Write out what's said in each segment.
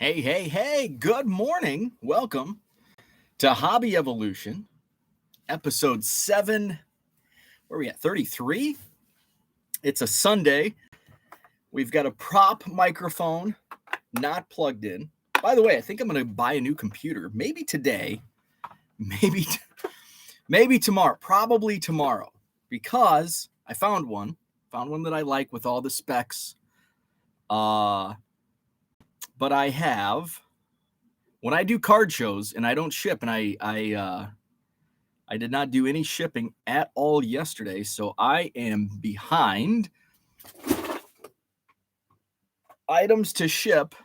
Hey, good morning. Welcome to Hobby Evolution, episode 7. Where are we at? 33? It's a Sunday. We've got a prop microphone not plugged in. By the way, I think I'm going to buy a new computer. Maybe today, maybe tomorrow, probably tomorrow, because I found one that I like with all the specs. But I have, when I do card shows and I don't ship, and I did not do any shipping at all yesterday, so I am behind items to ship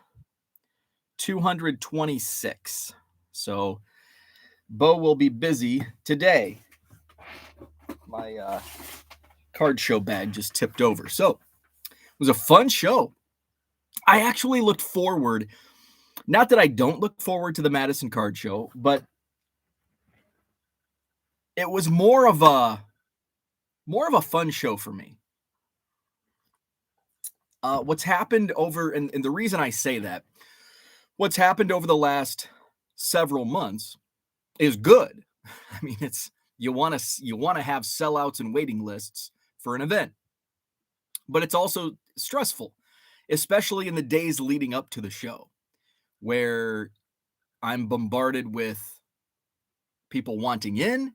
226. So Bo will be busy today. My card show bag just tipped over. So it was a fun show. I actually looked forward, not that I don't look forward to the Madison Card Show, but it was more of a fun show for me. What's happened over, and the reason I say that, what's happened over the last several months is good. I mean, it's you want to have sellouts and waiting lists for an event, but it's also stressful, especially in the days leading up to the show, where I'm bombarded with people wanting in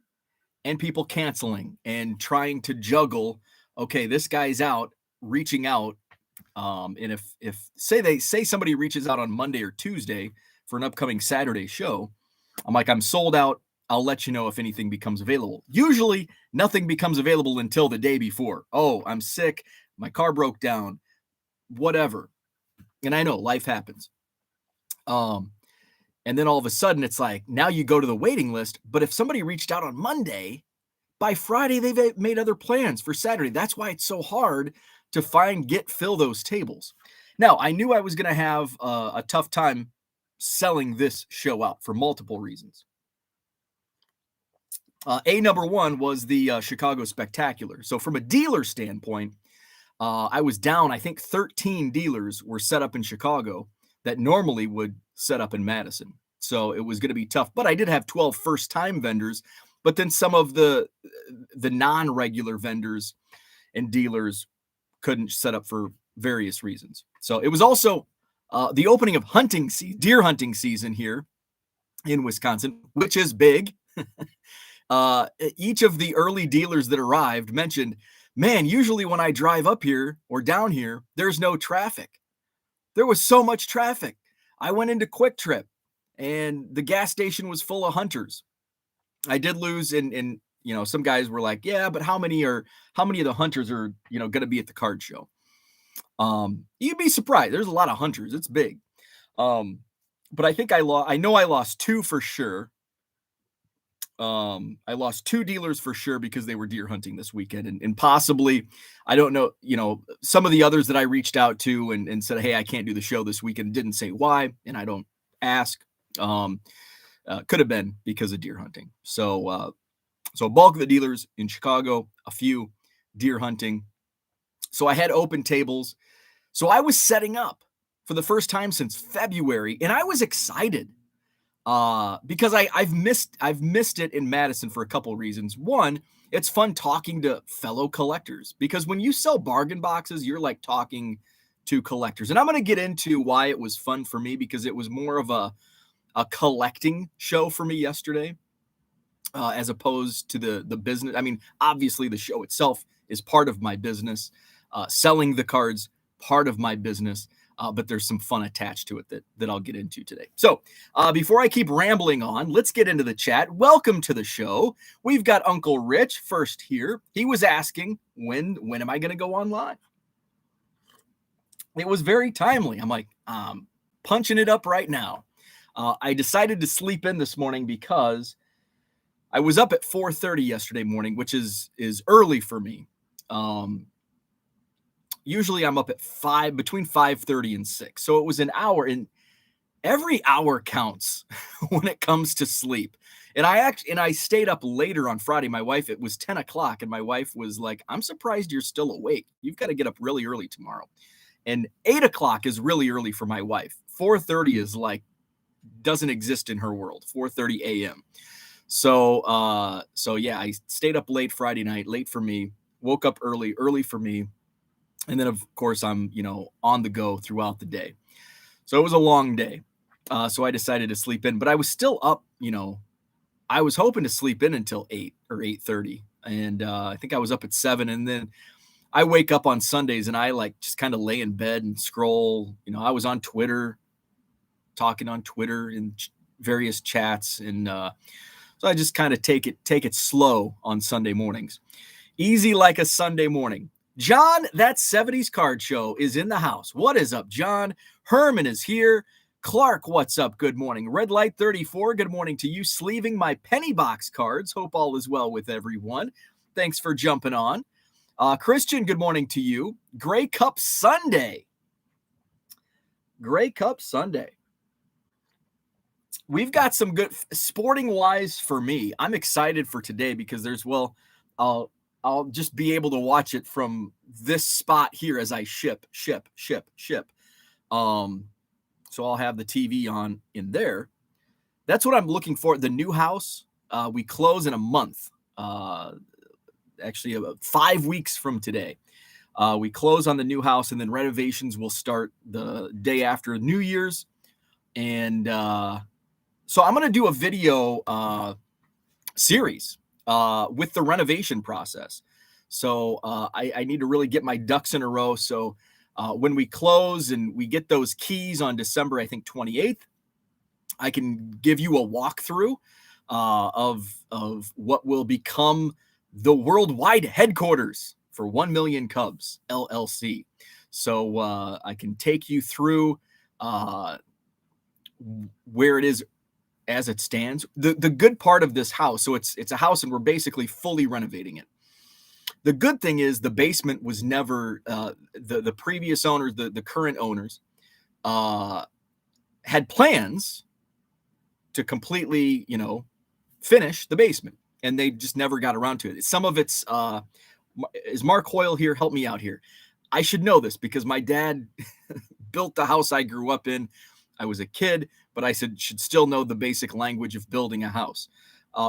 and people canceling and trying to juggle. Okay, this guy's out, reaching out. And if say somebody reaches out on Monday or Tuesday for an upcoming Saturday show, I'm like, I'm sold out. I'll let you know if anything becomes available. Usually nothing becomes available until the day before. Oh, I'm sick. My car broke down, whatever. And I know life happens. And then all of a sudden it's like, now you go to the waiting list. But if somebody reached out on Monday, by Friday, they've made other plans for Saturday. That's why it's so hard to fill those tables. Now, I knew I was going to have a tough time selling this show out for multiple reasons. Number one was the Chicago Spectacular. So from a dealer standpoint, I was down, I think 13 dealers were set up in Chicago that normally would set up in Madison. So it was going to be tough. But I did have 12 first-time vendors. But then some of the non-regular vendors and dealers couldn't set up for various reasons. So it was also the opening of deer hunting season here in Wisconsin, which is big. Each of the early dealers that arrived mentioned, man, usually when I drive up here or down here, there's no traffic. There was so much traffic. I went into Quick Trip and the gas station was full of hunters. I did lose, and some guys were like, yeah, but how many of the hunters are, going to be at the card show? You'd be surprised. There's a lot of hunters. It's big. But I think I lost two for sure. I lost two dealers for sure because they were deer hunting this weekend, and possibly, I don't know, some of the others that I reached out to and said, hey, I can't do the show this weekend, didn't say why, and I don't ask. Could have been because of deer hunting. So a bulk of the dealers in Chicago, a few deer hunting. So I had open tables. So I was setting up for the first time since February, and I was excited because I've missed it in Madison for a couple of reasons. One, it's fun talking to fellow collectors because when you sell bargain boxes, you're like talking to collectors. And I'm going to get into why it was fun for me because it was more of a collecting show for me yesterday, as opposed to the business. I mean, obviously the show itself is part of my business, selling the cards, part of my business, but there's some fun attached to it that I'll get into today. So before I keep rambling on, let's get into the chat. Welcome to the show. We've got Uncle Rich first here. He was asking, when am I going to go online? It was very timely. I'm like, punching it up right now. I decided to sleep in this morning because I was up at 4:30 yesterday morning, which is early for me. Usually I'm up at between 5:30 and 6. So it was an hour, and every hour counts when it comes to sleep. And I stayed up later on Friday. My wife, it was 10 o'clock, and my wife was like, I'm surprised you're still awake. You've got to get up really early tomorrow. And 8 o'clock is really early for my wife. 4:30 is like doesn't exist in her world. 4:30 a.m. So yeah, I stayed up late Friday night, late for me. Woke up early for me, and then of course I'm on the go throughout the day. So it was a long day. So I decided to sleep in, but I was still up. I was hoping to sleep in until 8 or 8:30, and I think I was up at 7, and then I wake up on Sundays and I like just kind of lay in bed and scroll. I was on Twitter, talking on Twitter in various chats, and so I just kind of take it slow on Sunday mornings. Easy like a Sunday morning. John, that 70s card show is in the house. What is up, John? Herman is here. Clark, what's up? Good morning. Red Light 34, good morning to you. Sleeving my penny box cards. Hope all is well with everyone. Thanks for jumping on. Christian, good morning to you. Grey Cup Sunday. Grey Cup Sunday. We've got some good sporting wise for me. I'm excited for today because I'll just be able to watch it from this spot here as I ship. So I'll have the TV on in there. That's what I'm looking for. The new house, we close in a month. Actually, about 5 weeks from today. We close on the new house, and then renovations will start the day after New Year's. And so I'm going to do a video series with the renovation process. So I need to really get my ducks in a row. So when we close and we get those keys on December, I think 28th, I can give you a walkthrough of what will become the worldwide headquarters for 1 Million Cubs LLC. So I can take you through where it is as it stands. The good part of this house, so it's a house and we're basically fully renovating it. The good thing is the basement was never, the previous owners, the current owners, had plans to completely, finish the basement, and they just never got around to it. Some of it's, is Mark Hoyle here? Help me out here. I should know this because my dad built the house I grew up in. I was a kid, but I should still know the basic language of building a house.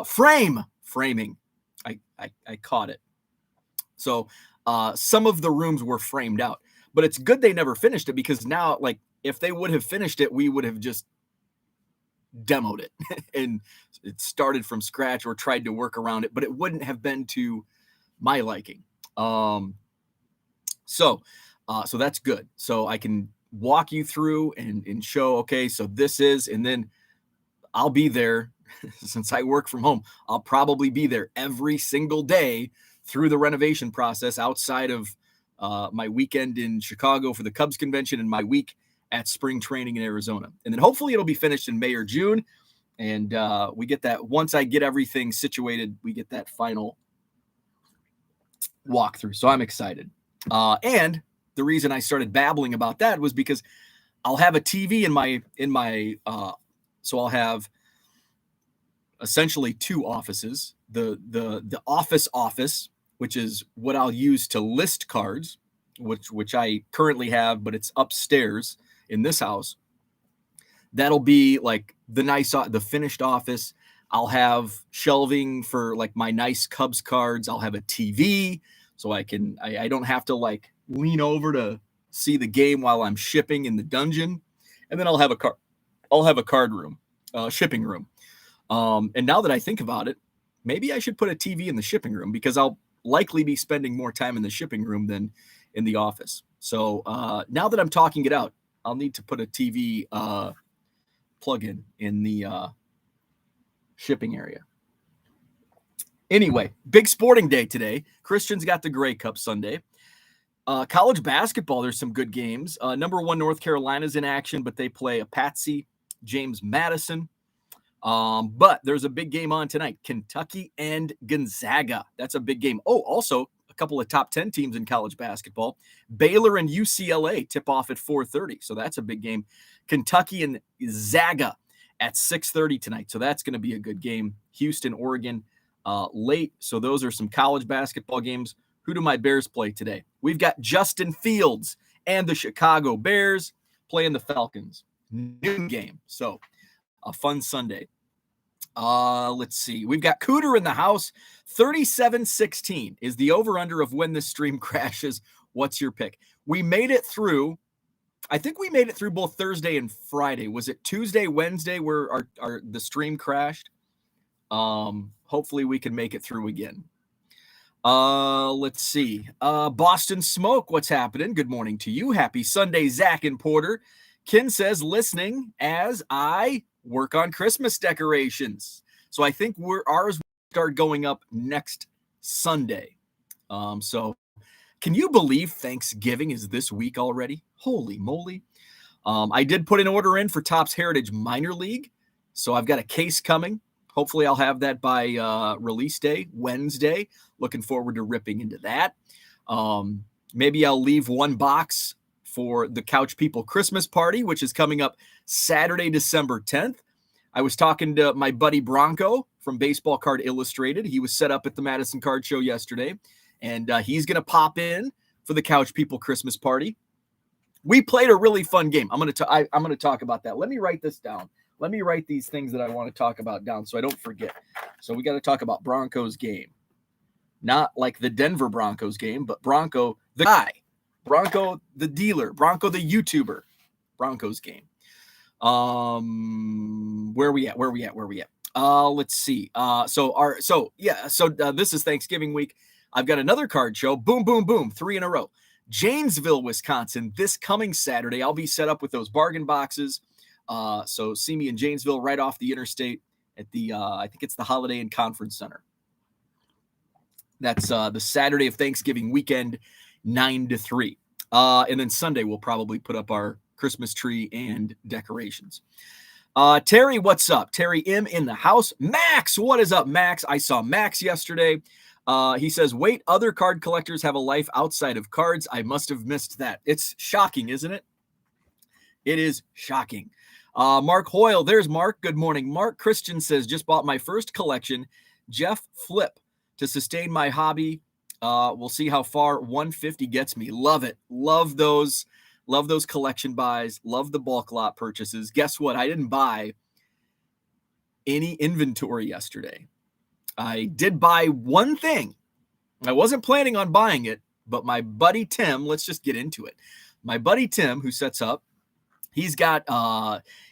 Framing. I caught it. So some of the rooms were framed out, but it's good they never finished it because now, like, if they would have finished it, we would have just demoed it and it started from scratch or tried to work around it, but it wouldn't have been to my liking. So that's good. So I can walk you through and show, okay, so this is, and then I'll be there since I work from home. I'll probably be there every single day through the renovation process outside of my weekend in Chicago for the Cubs convention and my week at spring training in Arizona. And then hopefully it'll be finished in May or June. And we get that, once I get everything situated, we get that final walkthrough. So I'm excited. And the reason I started babbling about that was because I'll have a TV in my so I'll have essentially two offices. The office, which is what I'll use to list cards, which I currently have, but it's upstairs in this house. That'll be like the finished office. I'll have shelving for like my nice Cubs cards. I'll have a TV so I don't have to like lean over to see the game while I'm shipping in the dungeon. And then I'll have a card room, shipping room. And now that I think about it, maybe I should put a TV in the shipping room because I'll likely be spending more time in the shipping room than in the office. So now that I'm talking it out, I'll need to put a TV plug-in in the shipping area. Anyway, big sporting day today. Christian's got the Grey Cup Sunday. College basketball, there's some good games. Number 1 North Carolina's in action, but they play a patsy, James Madison. But there's a big game on tonight, Kentucky and Gonzaga. That's a big game. Oh, also a couple of top 10 teams in college basketball. Baylor and UCLA tip off at 4:30. So that's a big game. Kentucky and Zaga at 6:30 tonight. So that's going to be a good game. Houston, Oregon, late. So those are some college basketball games. Who do my Bears play today? We've got Justin Fields and the Chicago Bears playing the Falcons. noon game. So a fun Sunday. Let's see. We've got Cooter in the house. 37-16 is the over-under of when this stream crashes. What's your pick? We made it through. I think we made it through both Thursday and Friday. Was it Tuesday, Wednesday where the stream crashed? Hopefully we can make it through again. Let's see. Boston Smoke, what's happening? Good morning to you. Happy Sunday, Zach and Porter. Ken says, listening as I work on Christmas decorations. So I think ours will start going up next Sunday. So can you believe Thanksgiving is this week already? Holy moly. I did put an order in for Topps Heritage Minor League. So I've got a case coming. Hopefully I'll have that by release day, Wednesday. Looking forward to ripping into that. Maybe I'll leave one box for the Couch People Christmas party, which is coming up Saturday, December 10th. I was talking to my buddy Bronco from Baseball Card Illustrated. He was set up at the Madison Card Show yesterday, and he's going to pop in for the Couch People Christmas party. We played a really fun game. I'm going to talk about that. Let me write this down. Let me write these things that I want to talk about down so I don't forget. So we got to talk about Broncos game. Not like the Denver Broncos game, but Bronco the guy. Bronco the dealer. Bronco the YouTuber. Broncos game. Where we at? Let's see. So this is Thanksgiving week. I've got another card show. Boom, boom, boom. 3 in a row. Janesville, Wisconsin. This coming Saturday, I'll be set up with those bargain boxes. So see me in Janesville right off the interstate at the, I think it's the Holiday Inn Conference Center. That's the Saturday of Thanksgiving weekend, 9 to 3. And then Sunday, we'll probably put up our Christmas tree and decorations. Terry, what's up? Terry M in the house. Max, what is up, Max? I saw Max yesterday. He says, wait, other card collectors have a life outside of cards. I must have missed that. It's shocking, isn't it? It is shocking. Mark Hoyle, there's Mark. Good morning. Mark Christian says, just bought my first collection. Jeff Flip to sustain my hobby. We'll see how far 150 gets me. Love it. Love those collection buys. Love the bulk lot purchases. Guess what? I didn't buy any inventory yesterday. I did buy one thing. I wasn't planning on buying it, but my buddy Tim, let's just get into it. My buddy Tim, who sets up, he's got,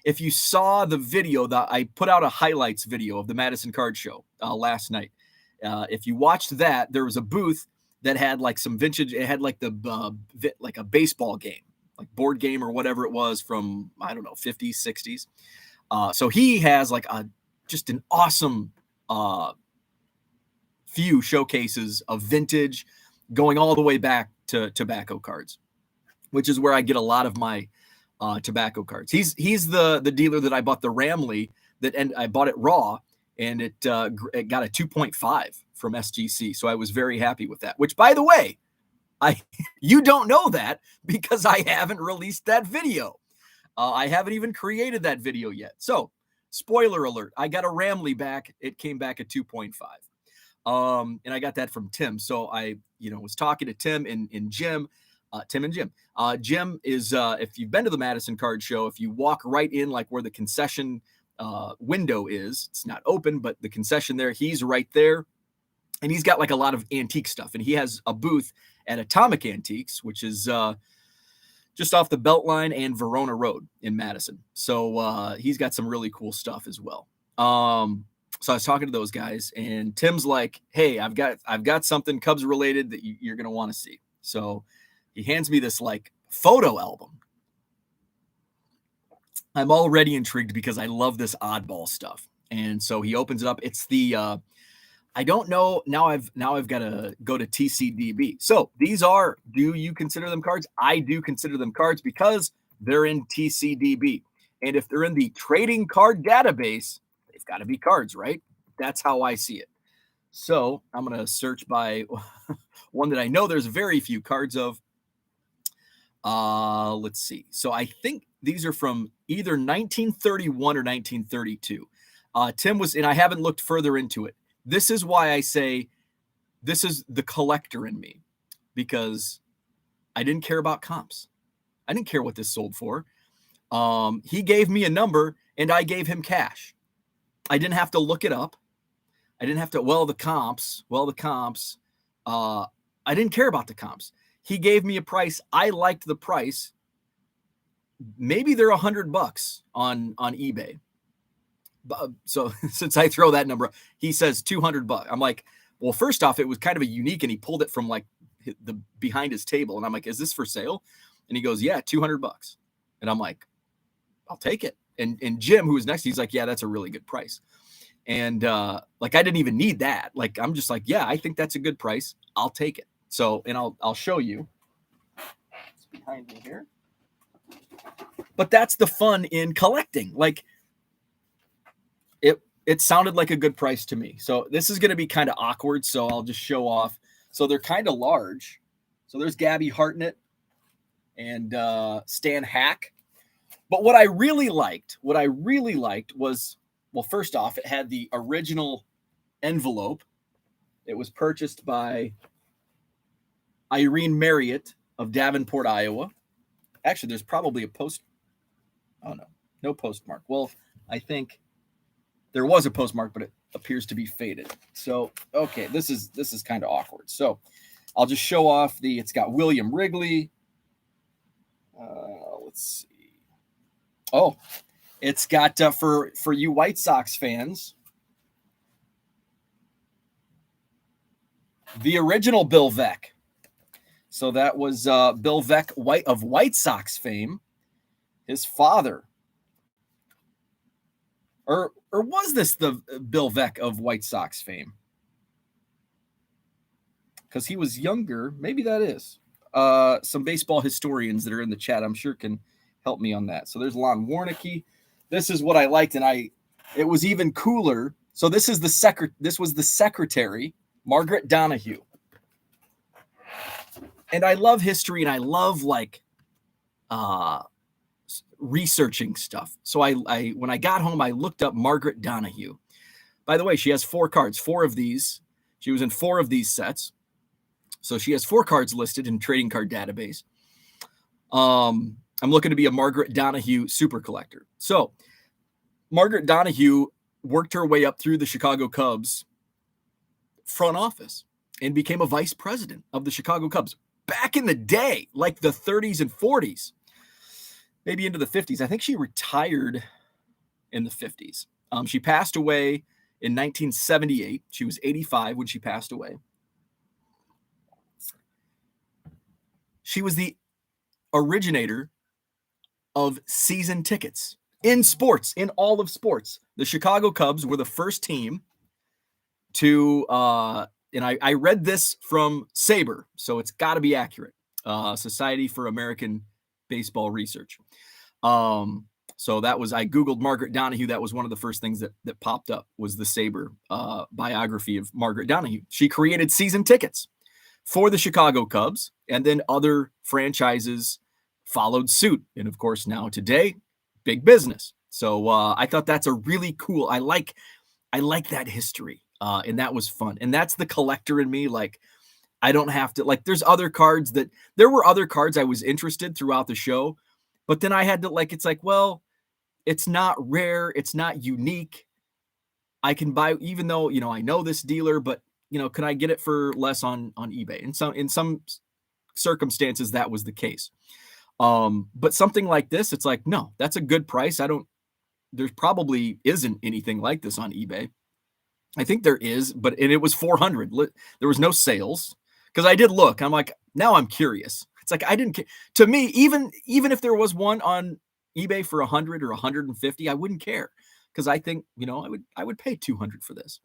if you saw the video that I put out a highlights video of the Madison Card Show last night. If you watched that, there was a booth that had like some vintage. It had like like a baseball game, like board game or whatever it was from, I don't know, 50s, 60s. So he has like just an awesome few showcases of vintage going all the way back to tobacco cards, which is where I get a lot of my tobacco cards. He's the dealer that I bought the Ramley and I bought it raw, and it got a 2.5 from SGC. So I was very happy with that, which, by the way, you don't know that because I haven't released that video. I haven't even created that video yet. So spoiler alert, I got a Ramley back. It came back at 2.5. And I got that from Tim. So I, was talking to Tim and Jim. Tim and Jim. Jim is, if you've been to the Madison Card Show, if you walk right in, like where the concession window is, it's not open, but the concession there, he's right there. And he's got like a lot of antique stuff. And he has a booth at Atomic Antiques, which is just off the Beltline and Verona Road in Madison. So he's got some really cool stuff as well. So I was talking to those guys, and Tim's like, hey, I've got something Cubs related that you're going to want to see. So he hands me this like photo album. I'm already intrigued because I love this oddball stuff. And so he opens it up. It's the, I don't know. Now I've got to go to TCDB. So these are, do you consider them cards? I do consider them cards because they're in TCDB. And if they're in the trading card database, they've got to be cards, right? That's how I see it. So I'm going to search by one that I know there's very few cards of. Let's see. So I think these are from either 1931 or 1932. Tim was, and I haven't looked further into it. This is why I say this is the collector in me, because I didn't care about comps. I didn't care what this sold for. He gave me a number and I gave him cash. I didn't have to look it up. I didn't have to, the comps. I didn't care about the comps. He gave me a price. I liked the price. Maybe they're $100 on eBay. So since I throw that number, he says $200. I'm like, well, first off, it was kind of a unique, and he pulled it from like the behind his table, and I'm like, is this for sale? And he goes, yeah, $200. And I'm like, I'll take it. And Jim, who was next, he's like, yeah, that's a really good price. And like, I didn't even need that. Like, I'm just like, yeah, I think that's a good price. I'll take it. So, and I'll show you. It's behind me here. But that's the fun in collecting. Like, it sounded like a good price to me. So this is going to be kind of awkward. So I'll just show off. So they're kind of large. So there's Gabby Hartnett and Stan Hack. But what I really liked was, well, first off, it had the original envelope. It was purchased by Irene Marriott of Davenport, Iowa. Actually, there's probably a post. Oh, no postmark. Well, I think there was a postmark, but it appears to be faded. So, okay, this is kind of awkward. So I'll just show off it's got William Wrigley. Let's see. Oh, it's got, for you White Sox fans, the original Bill Veeck. So that was Bill Veeck, of White Sox fame. His father. Or was this the Bill Veeck of White Sox fame? Because he was younger. Maybe that is. Some baseball historians that are in the chat, I'm sure, can help me on that. So there's Lon Warnicki. This is what I liked, and it was even cooler. So this was the secretary, Margaret Donahue. And I love history, and I love like researching stuff. So I when I got home, I looked up Margaret Donahue. By the way, she has 4 cards, 4 of these. She was in 4 of these sets. So she has 4 cards listed in trading card database. I'm looking to be a Margaret Donahue super collector. So Margaret Donahue worked her way up through the Chicago Cubs front office and became a vice president of the Chicago Cubs back in the day, like the 30s and 40s, maybe into the 50s. I think she retired in the 50s. She passed away in 1978. She was 85 when she passed away. She was the originator of season tickets in sports, in all of sports. The Chicago Cubs were the first team to, and I read this from Sabre, so it's got to be accurate. Society for American Baseball Research. So that was, I Googled Margaret Donahue. That was one of the first things that popped up, was the Sabre biography of Margaret Donahue. She created season tickets for the Chicago Cubs, and then other franchises followed suit. And of course, now today, big business. So I thought that's a really cool, I like that history. And that was fun. And that's the collector in me. Like, I don't have to, like, there were other cards I was interested throughout the show, but then I had to, like, it's like, well, it's not rare. It's not unique. I can buy, even though, I know this dealer, but can I get it for less on eBay? In some circumstances, that was the case. But something like this, it's like, no, that's a good price. There probably isn't anything like this on eBay. I think there is, and it was $400. There was no sales, because I did look. I'm like, now I'm curious. It's like, I didn't care. To me, even if there was one on eBay for $100 or $150, I wouldn't care, because I think, I would pay $200 for this.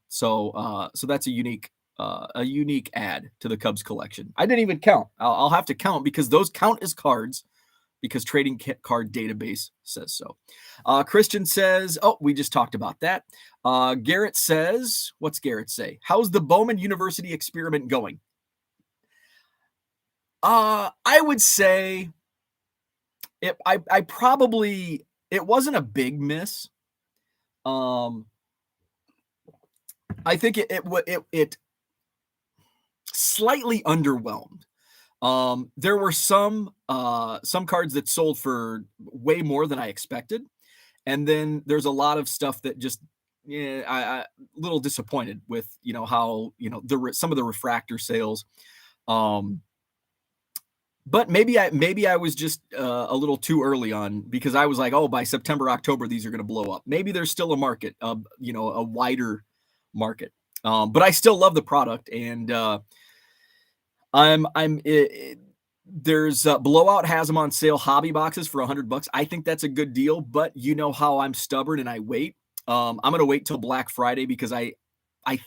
So that's a unique add to the Cubs collection. I didn't even count. I'll have to count, because those count as cards, because trading card database says so. Christian says, oh, we just talked about that. Garrett says, what's Garrett say? How's the Bowman University experiment going? I would say it wasn't a big miss. I think it slightly underwhelmed. There were some cards that sold for way more than I expected. And then there's a lot of stuff that just, yeah, I a little disappointed with, how, some of the refractor sales. Um, but maybe I was just a little too early on, because I was like, oh, by September, October, these are going to blow up. Maybe there's still a market, a wider market. But I still love the product, and there's Blowout has them on sale, hobby boxes for $100. I think that's a good deal, but you know how I'm stubborn and I wait. I'm gonna wait till Black Friday, because I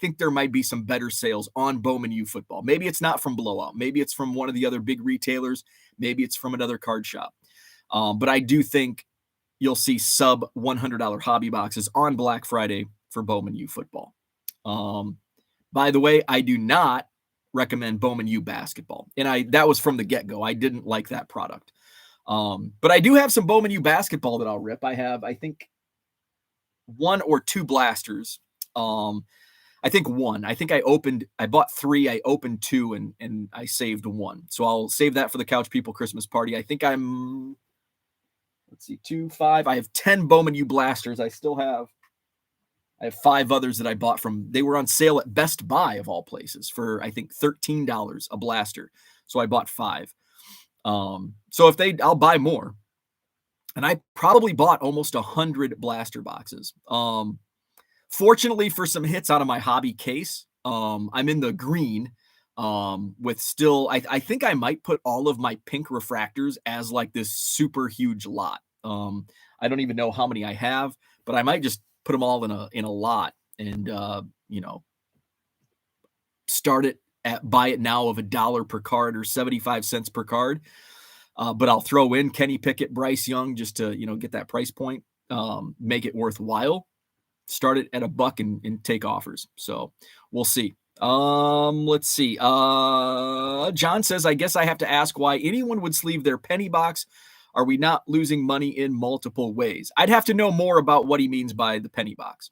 think there might be some better sales on Bowman U football. Maybe it's not from Blowout. Maybe it's from one of the other big retailers. Maybe it's from another card shop. But I do think you'll see sub $100 hobby boxes on Black Friday for Bowman U football. By the way, I do not recommend Bowman U basketball. And that was from the get-go. I didn't like that product. But I do have some Bowman U basketball that I'll rip. I have, I think, one or two blasters. I think one. I think I bought three, I opened two, and I saved one. So I'll save that for the Couch People Christmas party. I think let's see, 2, 5. I have 10 Bowman U blasters. I have 5 others that I bought they were on sale at Best Buy, of all places, for I think $13 a blaster. So I bought 5. So I'll buy more. And I probably bought almost 100 blaster boxes. Fortunately for some hits out of my hobby case, I'm in the green, with still, I think I might put all of my pink refractors as like this super huge lot. I don't even know how many I have, but I might just put them all in a lot, and start it buy it now of $1 per card or 75 cents per card. But I'll throw in Kenny Pickett, Bryce Young, just to get that price point, make it worthwhile. Start it at $1 and take offers. So we'll see. Let's see. John says, I guess I have to ask why anyone would sleeve their penny box. Are we not losing money in multiple ways? I'd have to know more about what he means by the penny box.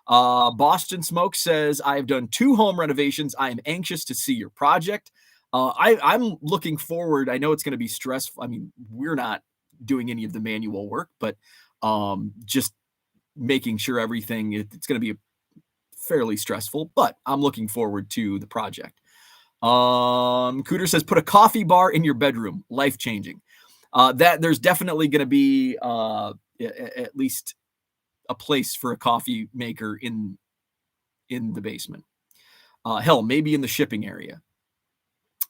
Boston Smoke says, I've done 2 home renovations. I am anxious to see your project. I'm looking forward. I know it's going to be stressful. I mean, we're not doing any of the manual work, but just making sure everything, it's going to be fairly stressful, but I'm looking forward to the project. Cooter says, put a coffee bar in your bedroom. Life-changing. That there's definitely going to be at least a place for a coffee maker in the basement. Hell, maybe in the shipping area.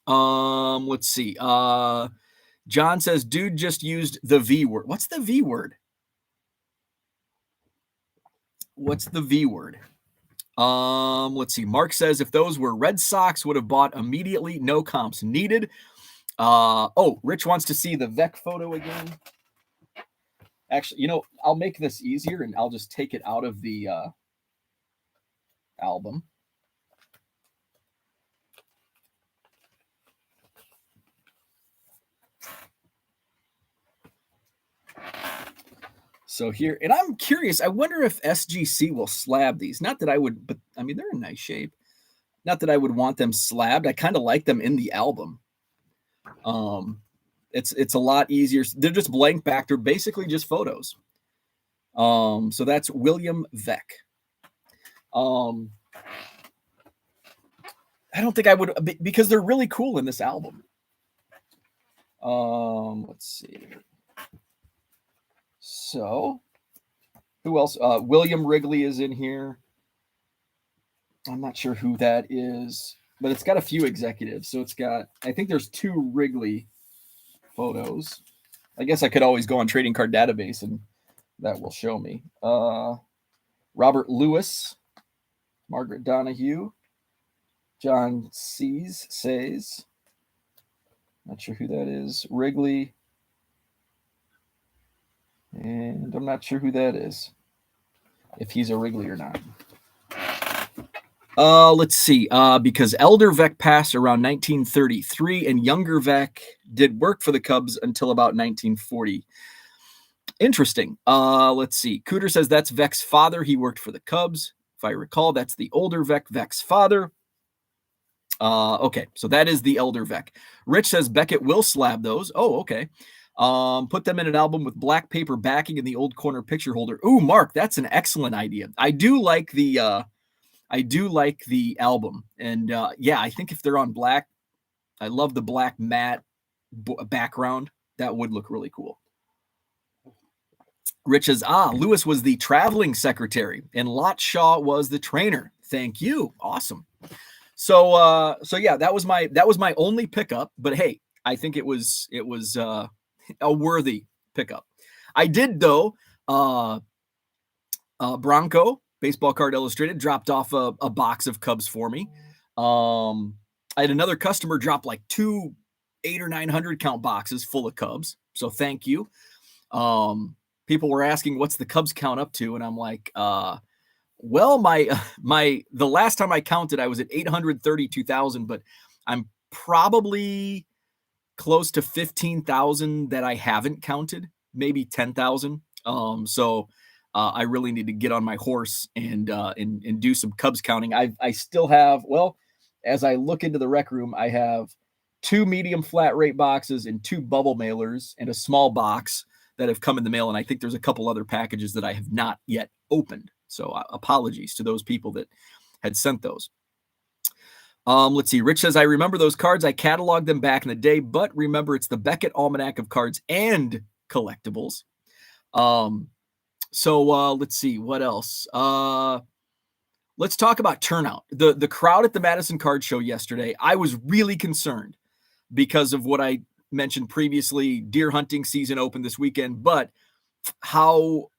Let's see. John says, dude just used the V word. What's the V word? What's the V word? Let's see. Mark says, if those were Red Sox, would have bought immediately. No comps needed. Rich wants to see the Vec photo again. Actually, I'll make this easier, and I'll just take it out of the album. So here, and I'm curious, I wonder if SGC will slab these. Not that I would, but I mean, they're in nice shape. Not that I would want them slabbed. I kind of like them in the album. It's a lot easier. They're just blank back. They're basically just photos. So that's William Vec. I don't think I would, because they're really cool in this album. Let's see. So, who else? William Wrigley is in here. I'm not sure who that is, but it's got a few executives. So I think there's 2 Wrigley photos. I guess I could always go on Trading Card Database and that will show me. Robert Lewis, Margaret Donahue, John says, not sure who that is. Wrigley. And I'm not sure who that is, if he's a Wrigley or not. Let's see. Because Elder Vec passed around 1933, and younger Vec did work for the Cubs until about 1940. Interesting. Let's see. Cooter says that's Vec's father. He worked for the Cubs. If I recall, that's the older Vec's father. Okay, so that is the Elder Vec. Rich says Beckett will slab those. Oh, okay. Put them in an album with black paper backing and the old corner picture holder. Ooh, Mark, that's an excellent idea. I do like the album, and yeah, I think if they're on black, I love the black matte background. That would look really cool. Rich says, Lewis was the traveling secretary and Lot Shaw was the trainer. Thank you. Awesome. So yeah, that was my only pickup, but hey, I think it was a worthy pickup. I did though, Bronco Baseball Card Illustrated dropped off a box of Cubs for me. I had another customer drop like 2 800 or 900 count boxes full of Cubs. So thank you. People were asking what's the Cubs count up to, and I'm like, well, the last time I counted, I was at 832,000, but I'm probably close to 15,000 that I haven't counted, maybe 10,000. So I really need to get on my horse and do some Cubs counting. I still have, well, as I look into the rec room, I have 2 medium flat rate boxes and 2 bubble mailers and a small box that have come in the mail. And I think there's a couple other packages that I have not yet opened. So apologies to those people that had sent those. Let's see. Rich says, I remember those cards. I cataloged them back in the day, but remember it's the Beckett Almanac of Cards and Collectibles. So let's see. What else? Let's talk about turnout. The crowd at the Madison Card Show yesterday, I was really concerned because of what I mentioned previously. Deer hunting season opened this weekend, but how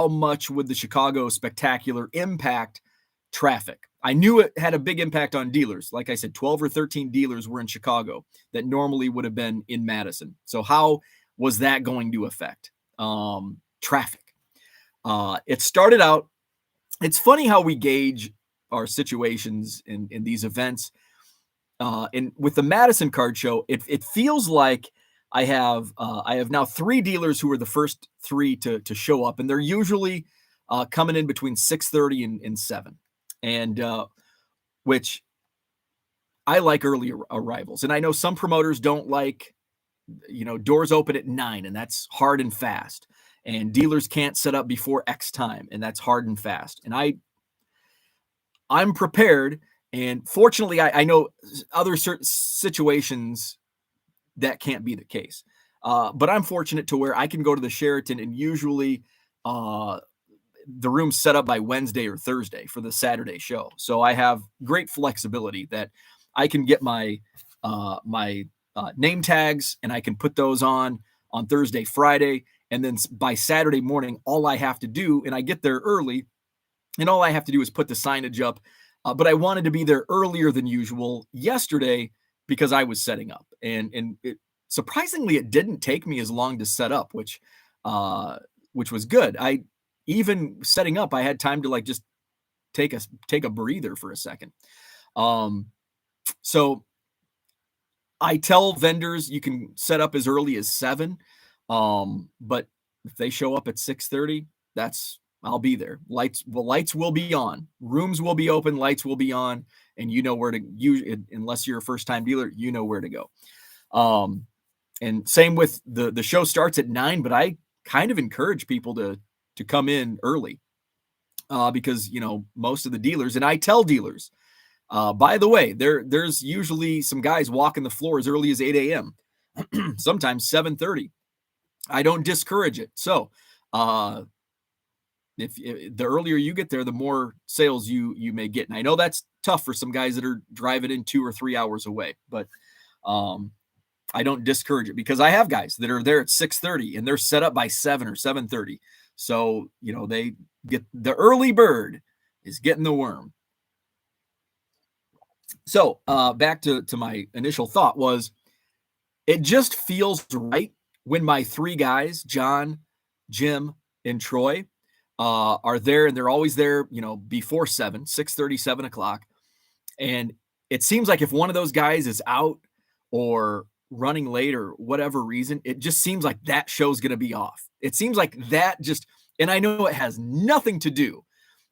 much would the Chicago Spectacular impact traffic? I knew it had a big impact on dealers. Like I said, 12 or 13 dealers were in Chicago that normally would have been in Madison. So how was that going to affect traffic? It started out, it's funny how we gauge our situations in these events. And with the Madison Card Show, it feels like I have now 3 dealers who are the first 3 to show up, and they're usually coming in between 6:30 and 7, and which I like early arrivals. And I know some promoters don't like, doors open at 9, and that's hard and fast. And dealers can't set up before X time, and that's hard and fast. And I'm prepared. And fortunately, I know other certain situations that can't be the case. But I'm fortunate to where I can go to the Sheraton and usually the room's set up by Wednesday or Thursday for the Saturday show. So I have great flexibility that I can get my name tags and I can put those on Thursday, Friday. And then by Saturday morning, all I have to do, and I get there early, and all I have to do is put the signage up. But I wanted to be there earlier than usual yesterday because I was setting up. And surprisingly, it didn't take me as long to set up, which was good. Even setting up, I had time to just take a breather for a second. So I tell vendors you can set up as early as 7. But if they show up at 6:30, I'll be there. Lights will be on. Rooms will be open. Lights will be on, and you know where to. Unless you're a first-time dealer, you know where to go. And same with the show starts at 9, but I kind of encourage people to come in early, because most of the dealers, and I tell dealers, by the way, there's usually some guys walking the floor as early as 8 a.m. sometimes 7:30. I don't discourage it. So, if the earlier you get there, the more sales you may get. And I know that's tough for some guys that are driving in 2 or 3 hours away, but I don't discourage it because I have guys that are there at 6:30 and they're set up by 7 or 7:30. So, they get the early bird is getting the worm. So, back to my initial thought was it just feels right when my 3 guys, John, Jim, and Troy, are there, and they're always there, before 7, 6:30, 7 o'clock. And it seems like if one of those guys is out or running late or whatever reason, it just seems like that show's going to be off. It seems like that and I know it has nothing to do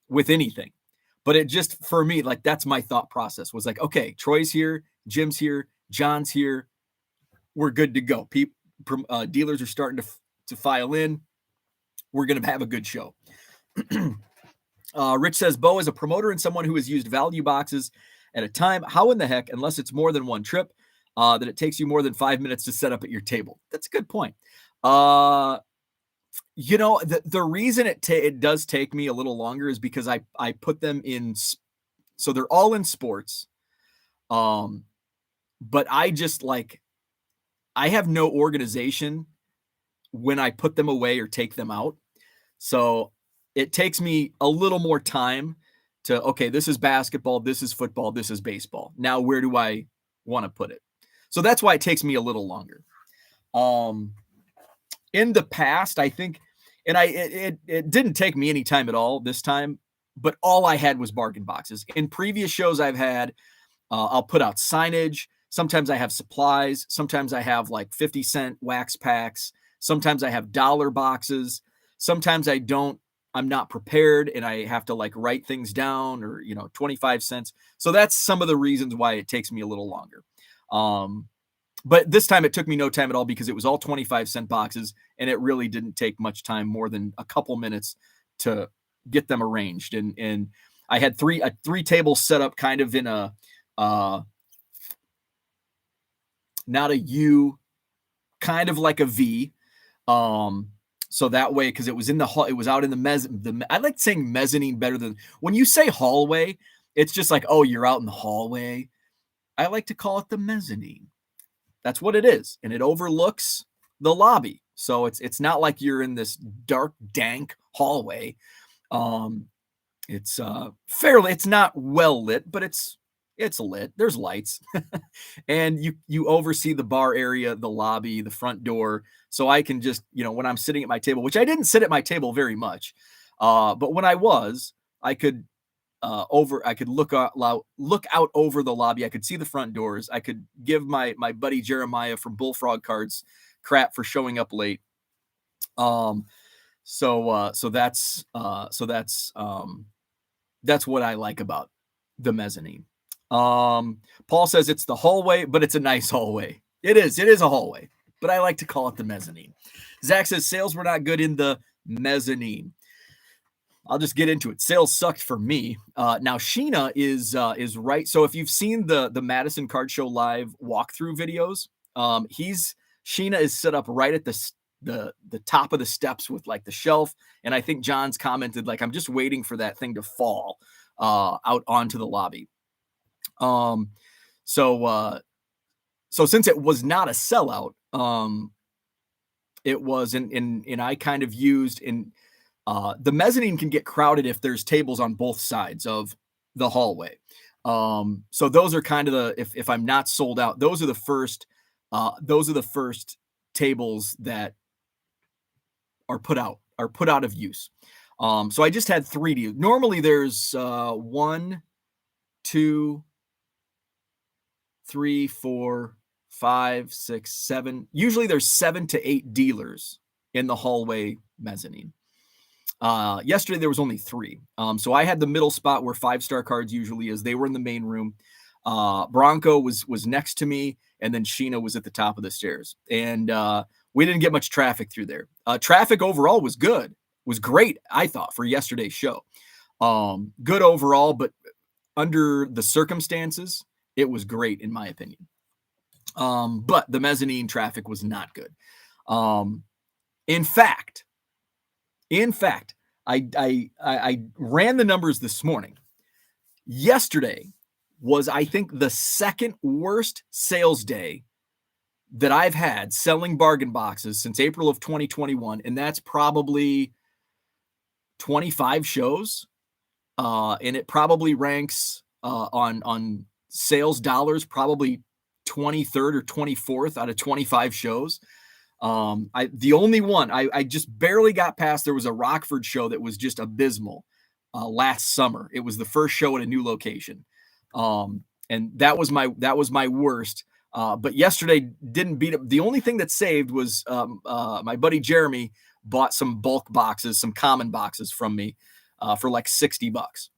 with anything, But it just, for me, like, that's my thought process was like, okay, Troy's here, Jim's here, John's here. We're good to go. Dealers are starting to file in. We're going to have a good show. Rich says, Bo is a promoter and someone who has used value boxes at a time. How in the heck, unless it's more than one trip, that it takes you more than 5 minutes to set up at your table? That's a good point. The reason it does take me a little longer is because I put them in, so they're all in sports. But I just I have no organization when I put them away or take them out. So it takes me a little more time to, okay, this is basketball, this is football, this is baseball. Now, where do I want to put it? So that's why it takes me a little longer. In the past, I think, and it didn't take me any time at all this time, but all I had was bargain boxes. In previous shows I've had, I'll put out signage. Sometimes I have supplies. Sometimes I have like 50-cent wax packs. Sometimes I have dollar boxes. Sometimes I don't. I'm not prepared and I have to write things down, or 25 cents. So that's some of the reasons why it takes me a little longer. But this time it took me no time at all because it was all 25-cent boxes, and it really didn't take much time, more than a couple minutes, to get them arranged. And I had three tables set up kind of in a not a U, kind of like a V. So that way, because it was in the hall, it was out in I like saying mezzanine better than when you say hallway. It's just like, oh, you're out in the hallway. I like to call it the mezzanine. That's what it is, and it overlooks the lobby. So it's not like you're in this dark, dank hallway. It's it's not well lit, but it's lit. There's lights, and you oversee the bar area, the lobby, the front door. So I can just, when I'm sitting at my table, which I didn't sit at my table very much, but when I was, I could look out over the lobby. I could see the front doors. I could give my buddy Jeremiah from Bullfrog Cards crap for showing up late. So that's what I like about the mezzanine. Paul says it's the hallway, but it's a nice hallway. It is a hallway, but I like to call it the mezzanine. Zach says sales were not good in the mezzanine. I'll just get into it. Sales sucked for me. Now Sheena is right. So if you've seen the Madison Card Show live walkthrough videos, Sheena is set up right at the top of the steps with the shelf. And I think John's commented I'm just waiting for that thing to fall out onto the lobby. So since it was not a sellout, it was and I kind of used the mezzanine can get crowded if there's tables on both sides of the hallway. So those are kind of if I'm not sold out, those are the first tables that are put out of use. So I just had 3 deals. Normally there's 1, 2, 3, 4, 5, 6, 7. Usually there's 7 to 8 dealers in the hallway mezzanine. Yesterday there was only 3. So I had the middle spot where 5-star cards usually is. They were in the main room. Bronco was next to me, and then Sheena was at the top of the stairs. And we didn't get much traffic through there. Traffic overall was good. Was great, I thought, for yesterday's show. Good overall, but under the circumstances, it was great in my opinion. But the mezzanine traffic was not good. In fact, I ran the numbers this morning. Yesterday was, I think, the second worst sales day that I've had selling bargain boxes since April of 2021, and that's probably 25 shows. And it probably ranks on sales dollars, probably 23rd or 24th out of 25 shows. The only one I just barely got past, there was a Rockford show that was just abysmal last summer. It was the first show at a new location. And that was my worst. But yesterday didn't beat it. The only thing that saved was my buddy Jeremy bought some bulk boxes, some common boxes from me for $60.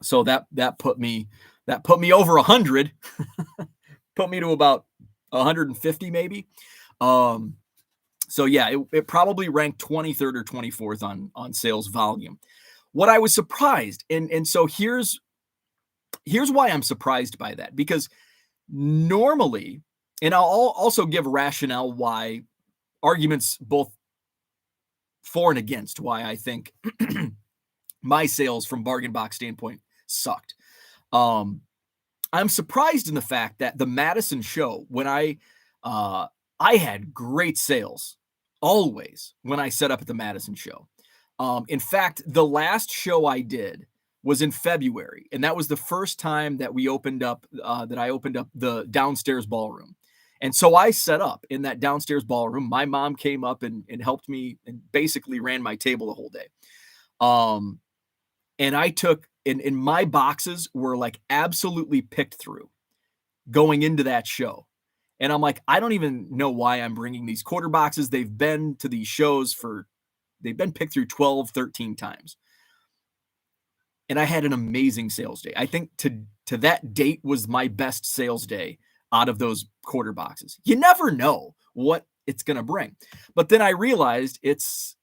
So that put me over 100, put me to about 150 maybe. So yeah, it probably ranked 23rd or 24th on sales volume. What I was surprised, and so here's why I'm surprised by that, because normally, and I'll also give rationale why, arguments both for and against, why I think my sales from bargain box standpoint sucked. I'm surprised in the fact that the Madison show, when I had great sales always when I set up at the Madison show. In fact, the last show I did was in February, and that was the first time that we opened up, that I opened up the downstairs ballroom. And so I set up in that downstairs ballroom. My mom came up and helped me and basically ran my table the whole day. And I took, in my boxes were like absolutely picked through going into that show. And I'm like, I don't even know why I'm bringing these quarter boxes. They've been to these shows they've been picked through 12, 13 times. And I had an amazing sales day. I think to that date was my best sales day out of those quarter boxes. You never know what it's going to bring. But then I realized it's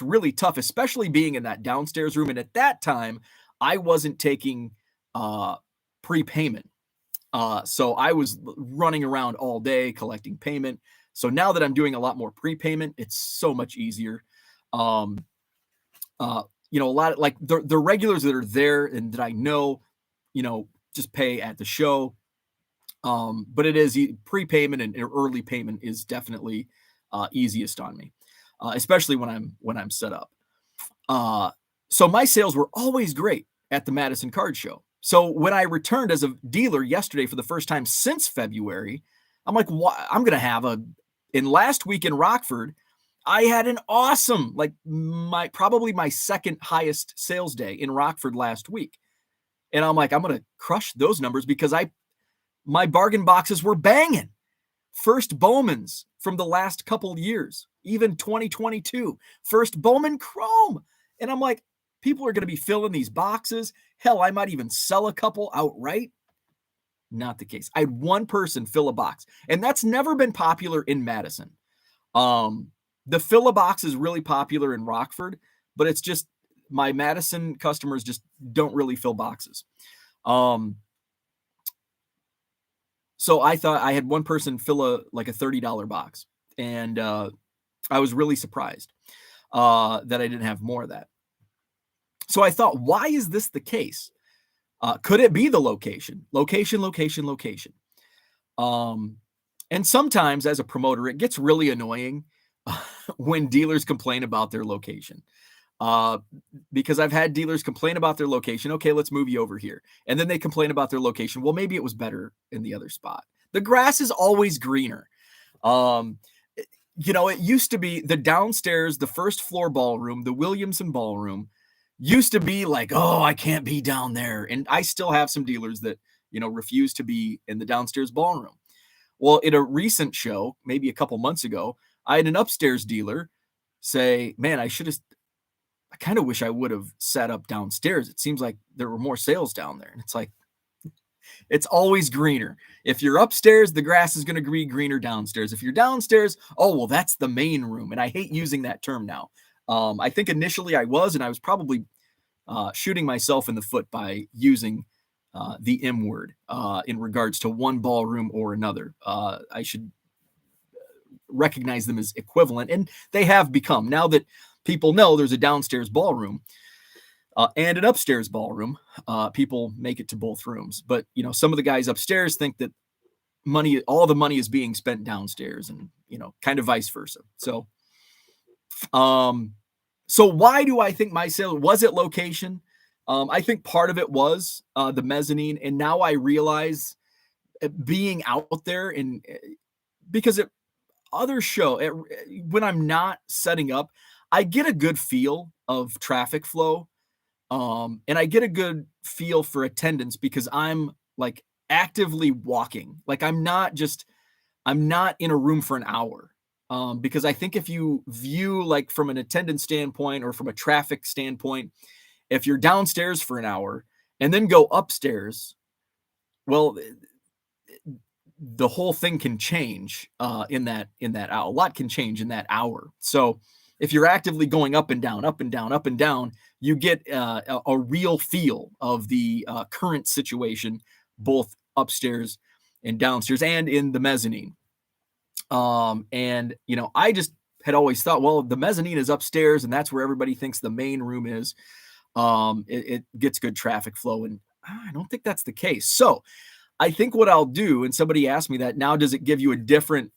really tough, especially being in that downstairs room. And at that time, I wasn't taking prepayment. So I was running around all day collecting payment. So now that I'm doing a lot more prepayment, it's so much easier. A lot of like the regulars that are there and that I know, just pay at the show. But it is prepayment and early payment is definitely easiest on me, especially when I'm set up. So my sales were always great at the Madison Card Show. So when I returned as a dealer yesterday for the first time since February, I'm like, I'm going to have in last week in Rockford, I had an awesome, like probably my second highest sales day in Rockford last week. And I'm like, I'm going to crush those numbers because my bargain boxes were banging. First Bowman's from the last couple years, even 2022, first Bowman Chrome. And I'm like, people are going to be filling these boxes. Hell, I might even sell a couple outright. Not the case. I had one person fill a box, and that's never been popular in Madison. The fill a box is really popular in Rockford, but it's just my Madison customers just don't really fill boxes. So I thought I had one person fill a $30 box, and I was really surprised that I didn't have more of that. So I thought, why is this the case? Could it be the location? Location. And sometimes as a promoter, it gets really annoying when dealers complain about their location. Because I've had dealers complain about their location. Okay, let's move you over here. And then they complain about their location. Well, maybe it was better in the other spot. The grass is always greener. It used to be the downstairs, the first floor ballroom, the Williamson ballroom used to be like, oh, I can't be down there. And I still have some dealers that, refuse to be in the downstairs ballroom. Well, in a recent show, maybe a couple months ago, I had an upstairs dealer say, man, I kind of wish I would have set up downstairs. It seems like there were more sales down there. And it's like, it's always greener. If you're upstairs, the grass is going to be greener downstairs. If you're downstairs, oh, well, that's the main room. And I hate using that term now. I think initially I was probably shooting myself in the foot by using the M word in regards to one ballroom or another. I should recognize them as equivalent. And they have become, now that people know there's a downstairs ballroom and an upstairs ballroom, people make it to both rooms. But, some of the guys upstairs think that all the money is being spent downstairs and, kind of vice versa. So, so why do I think my sale, was it location? I think part of it was the mezzanine. And now I realize being out there and because other show, when I'm not setting up, I get a good feel of traffic flow. And I get a good feel for attendance because I'm like actively walking. Like I'm not in a room for an hour. Because I think if you view like from an attendance standpoint or from a traffic standpoint, if you're downstairs for an hour and then go upstairs, well, the whole thing can change in that hour. A lot can change in that hour. So if you're actively going up and down, up and down, up and down, you get a real feel of the current situation, both upstairs and downstairs, and in the mezzanine. And I just had always thought, well, the mezzanine is upstairs, and that's where everybody thinks the main room is. It gets good traffic flow, and I don't think that's the case. So I think what I'll do, and somebody asked me that, now does it give you a different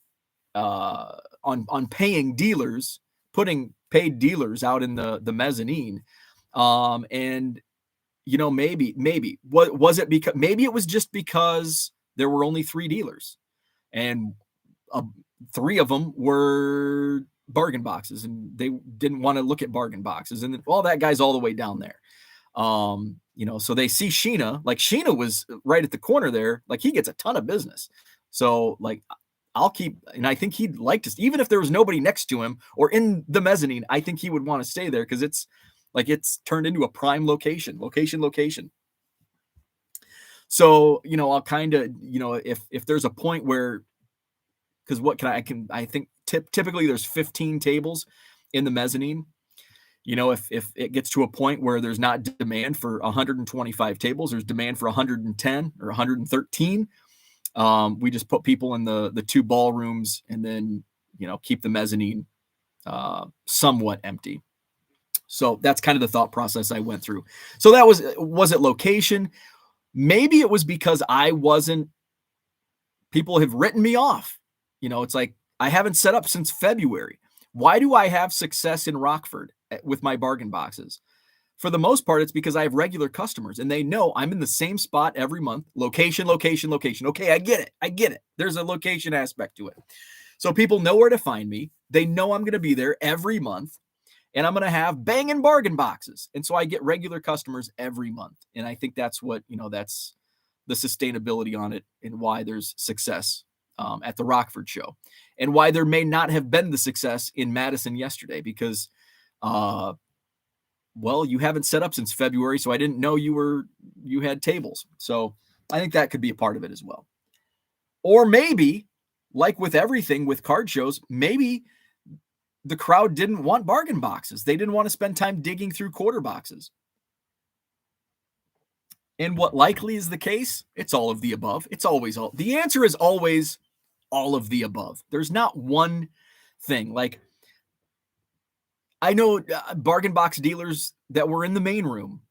on paying dealers, putting paid dealers out in the mezzanine? And maybe what was it? Because maybe it was just because there were only 3 dealers, and 3 of them were bargain boxes, and they didn't want to look at bargain boxes. And well, that guy's all the way down there. So they see Sheena, like Sheena was right at the corner there. Like he gets a ton of business. So like I'll keep, and I think he'd like to, even if there was nobody next to him or in the mezzanine, I think he would want to stay there because it's turned into a prime location. So, I'll kind of, if there's a point where, because I think typically there's 15 tables in the mezzanine. If it gets to a point where there's not demand for 125 tables, there's demand for 110 or 113. We just put people in the 2 ballrooms and then, keep the mezzanine somewhat empty. So that's kind of the thought process I went through. So that was it location? Maybe it was because people have written me off. It's like, I haven't set up since February. Why do I have success in Rockford with my bargain boxes? For the most part, it's because I have regular customers and they know I'm in the same spot every month. Location. Okay, I get it. There's a location aspect to it. So people know where to find me. They know I'm going to be there every month, and I'm going to have banging bargain boxes. And so I get regular customers every month. And I think that's what, that's the sustainability on it and why there's success at the Rockford show, and why there may not have been the success in Madison yesterday because, you haven't set up since February, so I didn't know you had tables. So I think that could be a part of it as well. Or maybe, like with everything with card shows, maybe the crowd didn't want bargain boxes. They didn't want to spend time digging through quarter boxes. And what likely is the case? It's all of the above. The answer is always all of the above. There's not one thing. Like, I know bargain box dealers that were in the main room.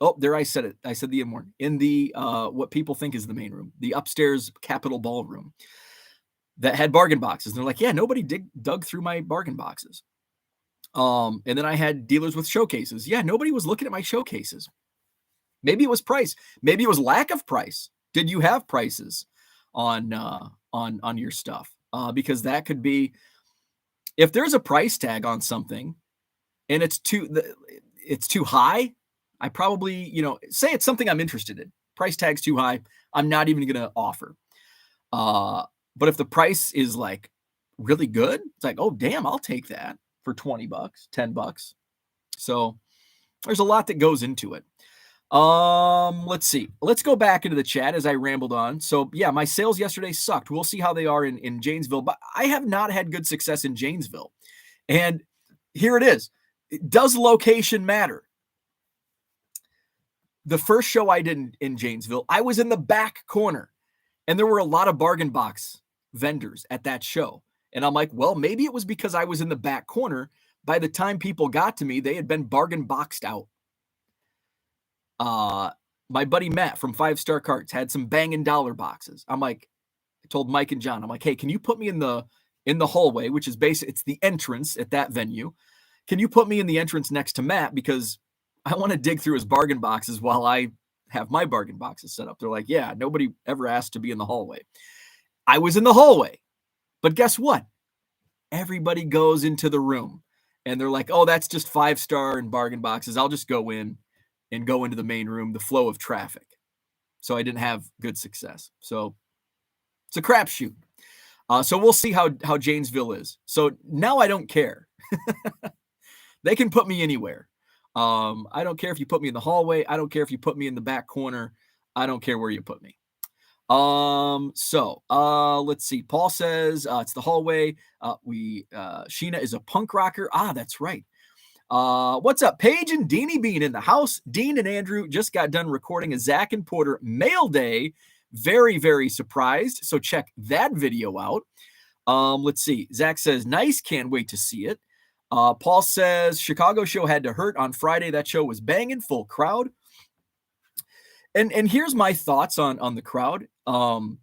Oh, there I said it. I said the M word. In the what people think is the main room, the upstairs Capitol Ballroom, that had bargain boxes. And they're like, yeah, nobody dug through my bargain boxes. And then I had dealers with showcases. Yeah, nobody was looking at my showcases. Maybe it was price. Maybe it was lack of price. Did you have prices on your stuff? Because that could be, if there's a price tag on something and it's too high, I probably, say it's something I'm interested in. Price tag's too high. I'm not even going to offer. But if the price is like really good, it's like, oh, damn, I'll take that for $20, $10. So there's a lot that goes into it. Let's see. Let's go back into the chat as I rambled on. So yeah, my sales yesterday sucked. We'll see how they are in Janesville, but I have not had good success in Janesville. And here it is. Does location matter? The first show I did in Janesville, I was in the back corner and there were a lot of bargain box vendors at that show. And I'm like, well, maybe it was because I was in the back corner. By the time people got to me, they had been bargain boxed out. My buddy Matt from 5 Star Cards had some banging dollar boxes. I'm like, I told Mike and John, I'm like, hey, can you put me in the hallway, which is basically, it's the entrance at that venue. Can you put me in the entrance next to Matt? Because I want to dig through his bargain boxes while I have my bargain boxes set up. They're like, yeah, nobody ever asked to be in the hallway. I was in the hallway, but guess what? Everybody goes into the room and they're like, oh, that's just 5 Star and bargain boxes. I'll just go in and go into the main room, the flow of traffic. So I didn't have good success. So it's a crapshoot. So we'll see how Janesville is. So now I don't care. They can put me anywhere. I don't care if you put me in the hallway. I don't care if you put me in the back corner. I don't care where you put me. Let's see. Paul says it's the hallway. Sheena is a punk rocker. Ah, that's right. What's up? Paige and Deanie Bean in the house. Dean and Andrew just got done recording a Zach and Porter mail day. Very, very surprised. So check that video out. Let's see. Zach says, nice. Can't wait to see it. Paul says, Chicago show had to hurt on Friday. That show was banging, full crowd. And here's my thoughts on the crowd. The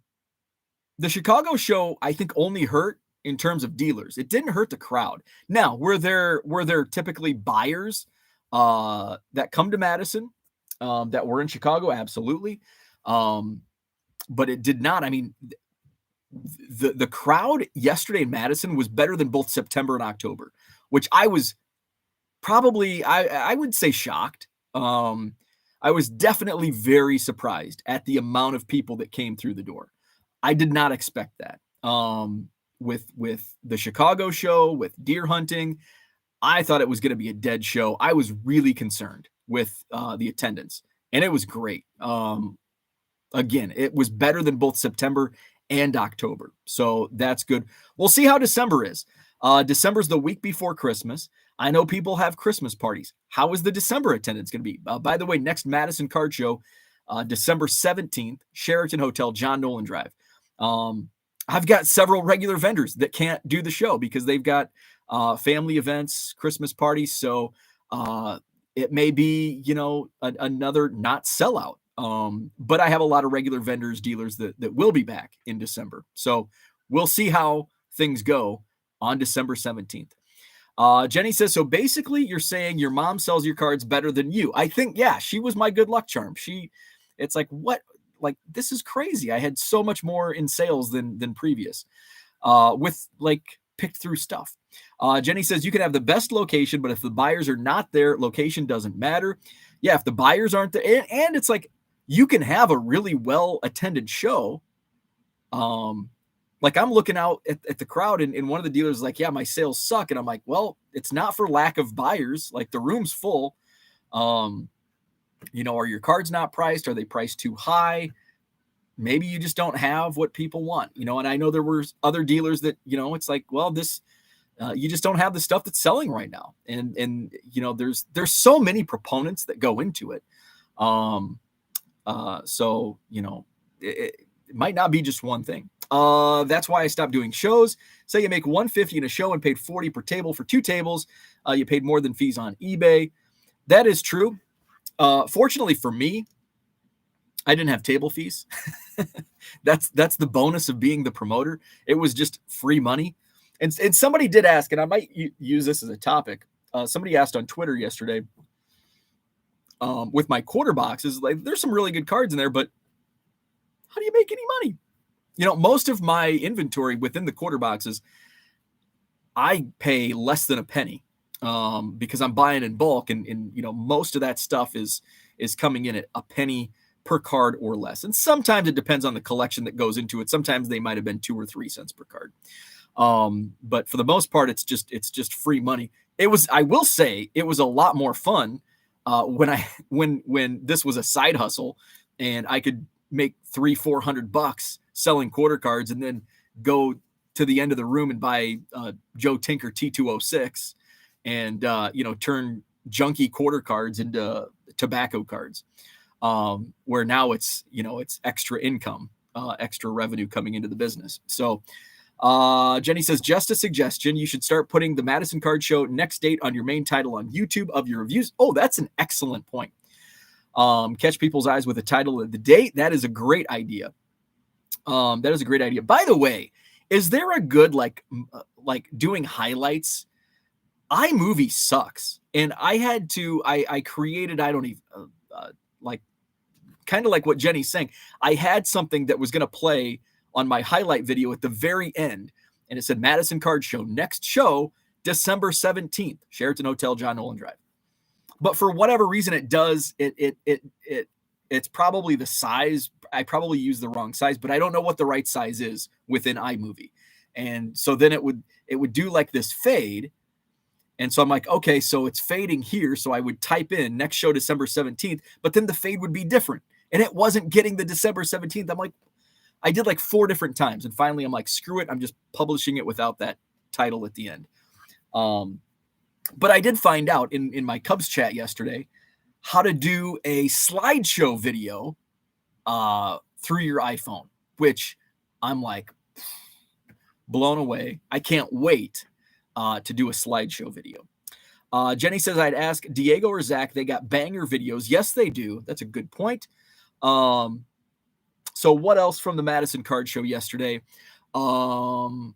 Chicago show, I think, only hurt in terms of dealers. It didn't hurt the crowd. Now, were there typically buyers that come to Madison that were in Chicago? Absolutely. But it did not. I mean, the crowd yesterday in Madison was better than both September and October, which I was probably, I would say, shocked. I was definitely very surprised at the amount of people that came through the door. I did not expect that. With the Chicago show, with deer hunting, I thought it was going to be a dead show. I was really concerned with the attendance, and it was great. Again, it was better than both September and October, so that's good. We'll see how December is. December's the week before Christmas. I know people have Christmas parties. How is the December attendance going to be? By the way, next Madison Card Show, December 17th, Sheraton Hotel, John Nolan Drive. I've got several regular vendors that can't do the show because they've got family events, Christmas parties. So it may be, another not sellout. But I have a lot of regular vendors, dealers that will be back in December. So we'll see how things go on December 17th. Jenny says, so basically you're saying your mom sells your cards better than you. I think, yeah, she was my good luck charm. It's like, what? Like, this is crazy. I had so much more in sales than previous with like picked through stuff. Jenny says you can have the best location, but if the buyers are not there, location doesn't matter. Yeah. If the buyers aren't there, and it's like, you can have a really well attended show. Like I'm looking out at the crowd and one of the dealers is like, yeah, my sales suck. And I'm like, well, it's not for lack of buyers. Like the room's full. Are your cards not priced? Are they priced too high? Maybe you just don't have what people want, and I know there were other dealers that, it's like, well, this, you just don't have the stuff that's selling right now. And there's so many proponents that go into it. So, it might not be just one thing. That's why I stopped doing shows. Say you make $150 in a show and paid $40 per table for 2 tables. You paid more than fees on eBay. That is true. Fortunately for me, I didn't have table fees. That's the bonus of being the promoter. It was just free money. And somebody did ask, and I might use this as a topic. Somebody asked on Twitter yesterday, with my quarter boxes, like there's some really good cards in there, but how do you make any money? Most of my inventory within the quarter boxes, I pay less than a penny because I'm buying in bulk, and most of that stuff is coming in at a penny per card or less. And sometimes it depends on the collection that goes into it. Sometimes they might have been 2 or 3 cents per card. But for the most part, it's just free money. I will say it was a lot more fun when this was a side hustle and I could make $300-400 selling quarter cards and then go to the end of the room and buy Joe Tinker T206 and turn junky quarter cards into tobacco cards, where now it's extra income, extra revenue coming into the business. So Jenny says, just a suggestion, you should start putting the Madison Card Show next date on your main title on YouTube of your reviews. Oh, that's an excellent point. Catch people's eyes with the title of the date. That is a great idea. That is a great idea. By the way, is there a good like doing highlights? iMovie sucks, and I created, I don't even kind of like what Jenny's saying. I had something that was going to play on my highlight video at the very end, and it said Madison Card Show, next show December 17th, Sheraton Hotel, John Nolan Drive. But for whatever reason, it does it's probably the size. I probably used the wrong size, but I don't know what the right size is within iMovie. And so then it would do like this fade. And so I'm like, okay, so it's fading here. So I would type in next show December 17th, but then the fade would be different. And it wasn't getting the December 17th. I'm like, I did like 4 different times. And finally I'm like, screw it. I'm just publishing it without that title at the end. But I did find out in my Cubs chat yesterday how to do a slideshow video through your iPhone, which I'm like blown away. I can't wait to do a slideshow video. Jenny says, I'd ask Diego or Zach, they got banger videos. Yes, they do. That's a good point. So what else from the Madison Card Show yesterday? Bronco.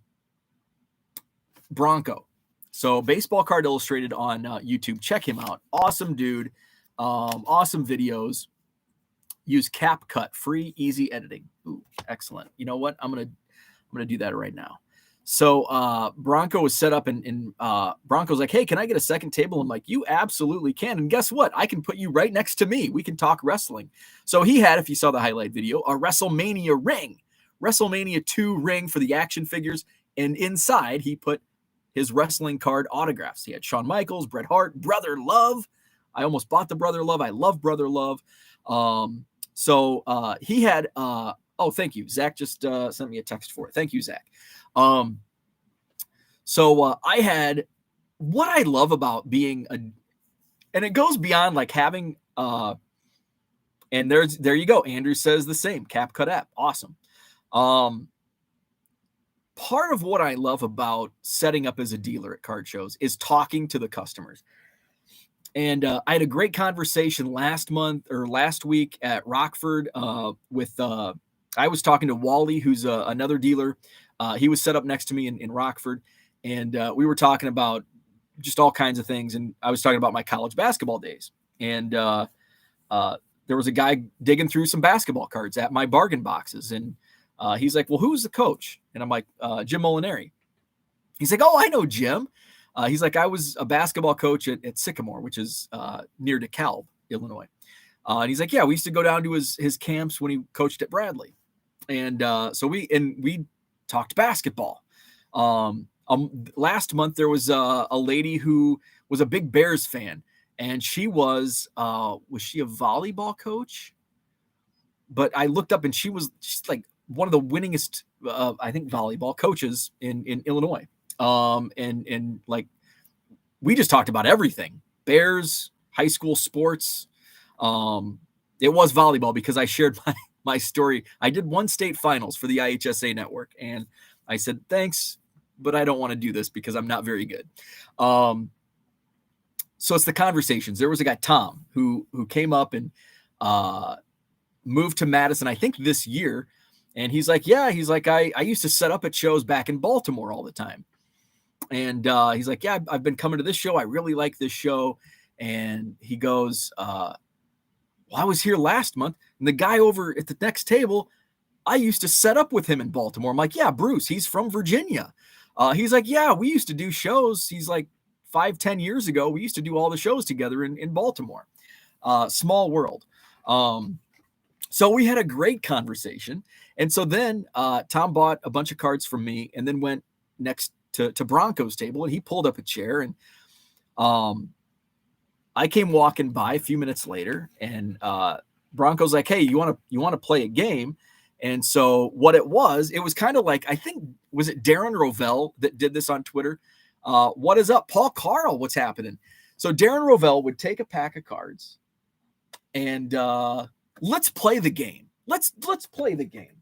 So Baseball Card Illustrated on YouTube. Check him out. Awesome dude. Awesome videos. Use CapCut. Free, easy editing. Ooh, excellent. You know what? I'm gonna do that right now. So Bronco was set up and Bronco's like, hey, can I get a second table? I'm like, you absolutely can. And guess what? I can put you right next to me. We can talk wrestling. So he had, if you saw the highlight video, a WrestleMania ring, WrestleMania 2 ring for the action figures. And inside he put his wrestling card autographs. He had Shawn Michaels, Bret Hart, Brother Love. I almost bought the Brother Love. I love Brother Love. So he had, oh, thank you. Zach just sent me a text for it. Thank you, Zach. So I had, what I love about being and it goes beyond like having, and there you go. Andrew says the same. CapCut app. Awesome. Part of what I love about setting up as a dealer at card shows is talking to the customers. And I had a great conversation last week at Rockford with, I was talking to Wally, who's another dealer. He was set up next to me in Rockford. And we were talking about just all kinds of things. And I was talking about my college basketball days. And there was a guy digging through some basketball cards at my bargain boxes. And he's like, well, who's the coach? And I'm like, Jim Molinari. He's like, oh, I know Jim. He's like, I was a basketball coach at Sycamore, which is near DeKalb, Illinois. And he's like, yeah, we used to go down to his camps when he coached at Bradley. And so we talked basketball. Last month, there was a lady who was a big Bears fan, and she was she a volleyball coach? But I looked up and she's like one of the winningest, I think, volleyball coaches in Illinois. And like, we just talked about everything, Bears, high school sports. It was volleyball because I shared my story. I did 1 state finals for the IHSA network. And I said, thanks, but I don't want to do this because I'm not very good. So it's the conversations. There was a guy, Tom, who came up and moved to Madison, I think this year. And he's like, yeah, I used to set up at shows back in Baltimore all the time. And he's like, yeah, I've been coming to this show. I really like this show. And he goes, well, I was here last month. And the guy over at the next table, I used to set up with him in Baltimore. I'm like, yeah, Bruce, he's from Virginia. He's like, yeah, we used to do shows. He's like 5-10 years ago, we used to do all the shows together in Baltimore. Small world. So we had a great conversation. And so then Tom bought a bunch of cards from me and then went next to Bronco's table, and he pulled up a chair, and I came walking by a few minutes later, and Bronco's like, hey, you want to play a game? And so what it was kind of like, I think, was it Darren Rovell that did this on Twitter? What is up, Paul Carl? What's happening? So Darren Rovell would take a pack of cards and let's play the game. Let's play the game.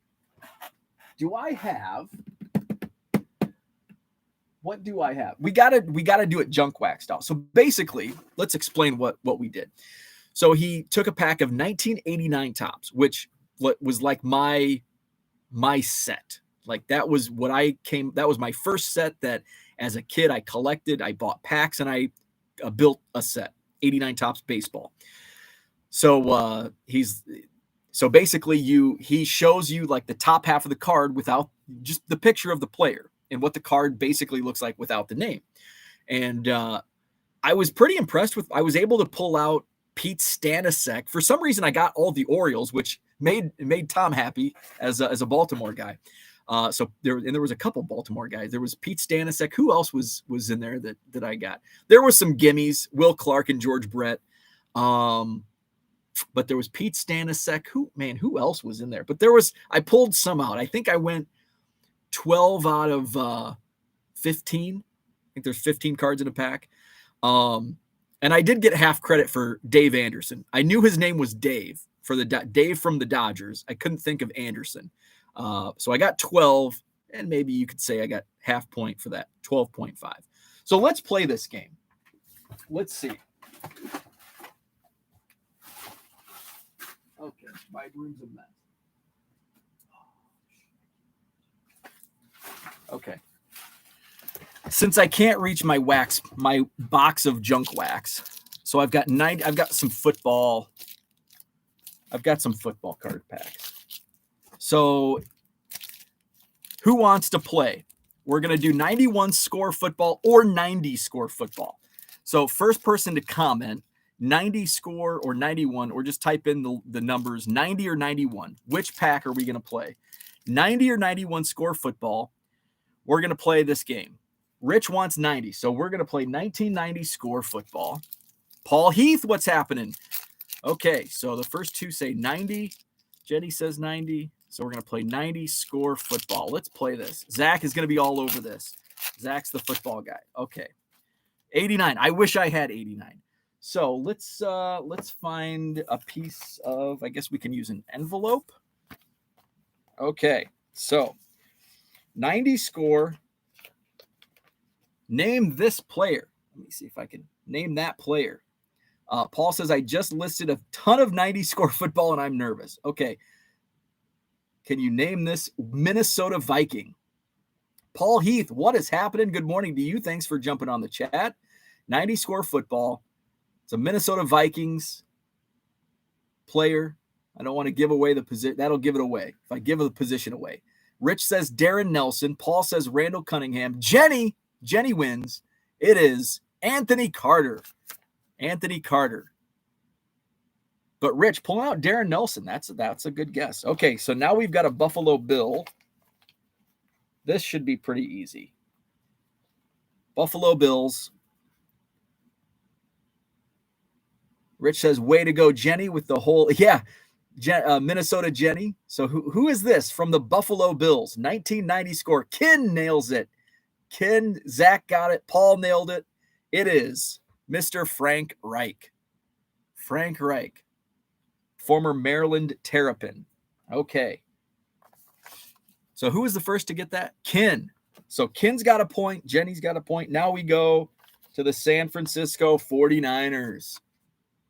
What do I have? We gotta do it junk wax style. So basically, let's explain what we did. So he took a pack of 1989 tops, which was like my set. Like that was that was my first set that as a kid I collected. I bought packs and I built a set, 89 tops baseball. So basically he shows you like the top half of the card without just the picture of the player and what the card basically looks like without the name. And I was pretty impressed I was able to pull out Pete Stanisiek. For some reason, I got all the Orioles, which made Tom happy as a Baltimore guy. So there was a couple Baltimore guys. There was Pete Stanisic. Who else was in there that I got? There was some gimmies, Will Clark and George Brett. But there was Pete Stanisic. Who else was in there? But I pulled some out. I think I went 12 out of 15. I think there's 15 cards in a pack. And I did get half credit for Dave Anderson. I knew his name was Dave Dave from the Dodgers. I couldn't think of Anderson. So I got 12, and maybe you could say I got half point for that, 12.5. So let's play this game. Let's see. Okay, my room's a mess. Okay. Since I can't reach my box of junk wax, so I've got some football. I've got some football card packs. So who wants to play? We're going to do 91 score football or 90 score football. So first person to comment 90 score or 91, or just type in the numbers 90 or 91. Which pack are we going to play? 90 or 91 score football. We're going to play this game. Rich wants 90, so we're going to play 1990 score football. Paul Heath, what's happening? Okay, so the first two say 90. Jenny says 90, so we're going to play 90 score football. Let's play this. Zach is going to be all over this. Zach's the football guy. Okay, 89. I wish I had 89. So let's find a piece of, I guess we can use an envelope. Okay, so 90 score. Name this player. Let me see if I can name that player. Paul says, I just listed a ton of 90 score football and I'm nervous. Okay. Can you name this Minnesota Viking? Paul Heath, what is happening? Good morning to you. Thanks for jumping on the chat. 90 score football. It's a Minnesota Vikings player. I don't want to give away the position. That'll give it away if I give the position away. Rich says Darren Nelson. Paul says Randall Cunningham. Jenny wins. It is Anthony Carter. Anthony Carter. But Rich, pulling out Darren Nelson. That's a good guess. Okay, so now we've got a Buffalo Bill. This should be pretty easy. Buffalo Bills. Rich says, way to go, Jenny, with the whole, Minnesota Jenny. So who is this from the Buffalo Bills? 1990 score. Ken nails it. Zach got it. Paul nailed it. It is Mr. Frank Reich. Frank Reich, former Maryland Terrapin. Okay. So who was the first to get that? Ken. So Ken's got a point. Jenny's got a point. Now we go to the San Francisco 49ers.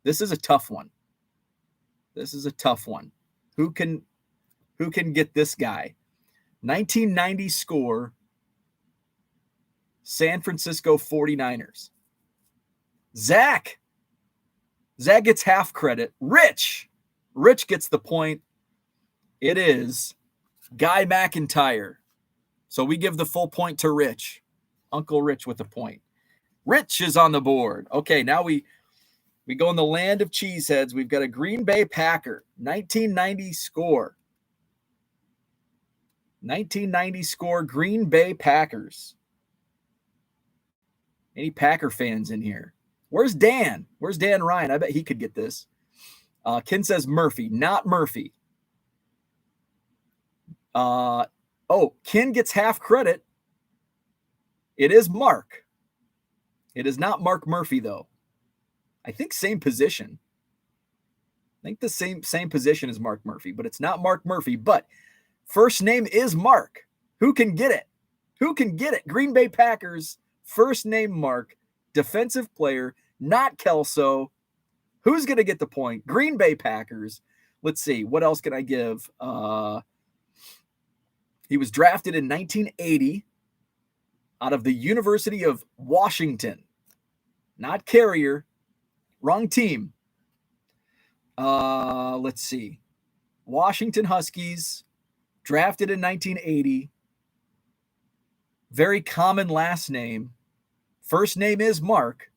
This is a tough one. Who can get this guy? 1990 score. San Francisco 49ers. Zach gets half credit. Rich gets the point. It is Guy McIntyre. So we give the full point to Rich. Uncle Rich with the point. Rich is on the board. Okay, now we go in the land of cheeseheads. We've got a Green Bay Packer. 1990 score. 1990 score Green Bay Packers. Any Packer fans in here? Where's Dan? Where's Dan Ryan? I bet he could get this. Ken says Murphy, not Murphy. Ken gets half credit. It is Mark. It is not Mark Murphy, though. I think same position. I think the same position as Mark Murphy, but it's not Mark Murphy. But first name is Mark. Who can get it? Green Bay Packers. First name Mark, defensive player, not Kelso. Who's going to get the point? Green Bay Packers. Let's see. What else can I give? He was drafted in 1980 out of the University of Washington. Not Carrier. Wrong team. Let's see. Washington Huskies. Drafted in 1980. Very common last name. First name is Mark.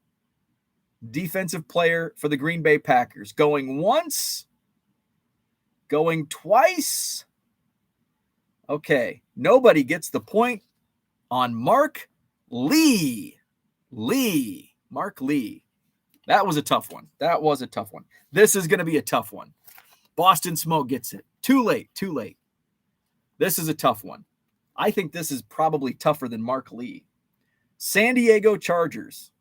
Defensive player for the Green Bay Packers. Going once. Going twice. Okay, nobody gets the point on Mark Lee. Mark Lee. That was a tough one. This is going to be a tough one. Boston Smoke gets it. Too late. This is a tough one. I think this is probably tougher than Mark Lee. San Diego Chargers.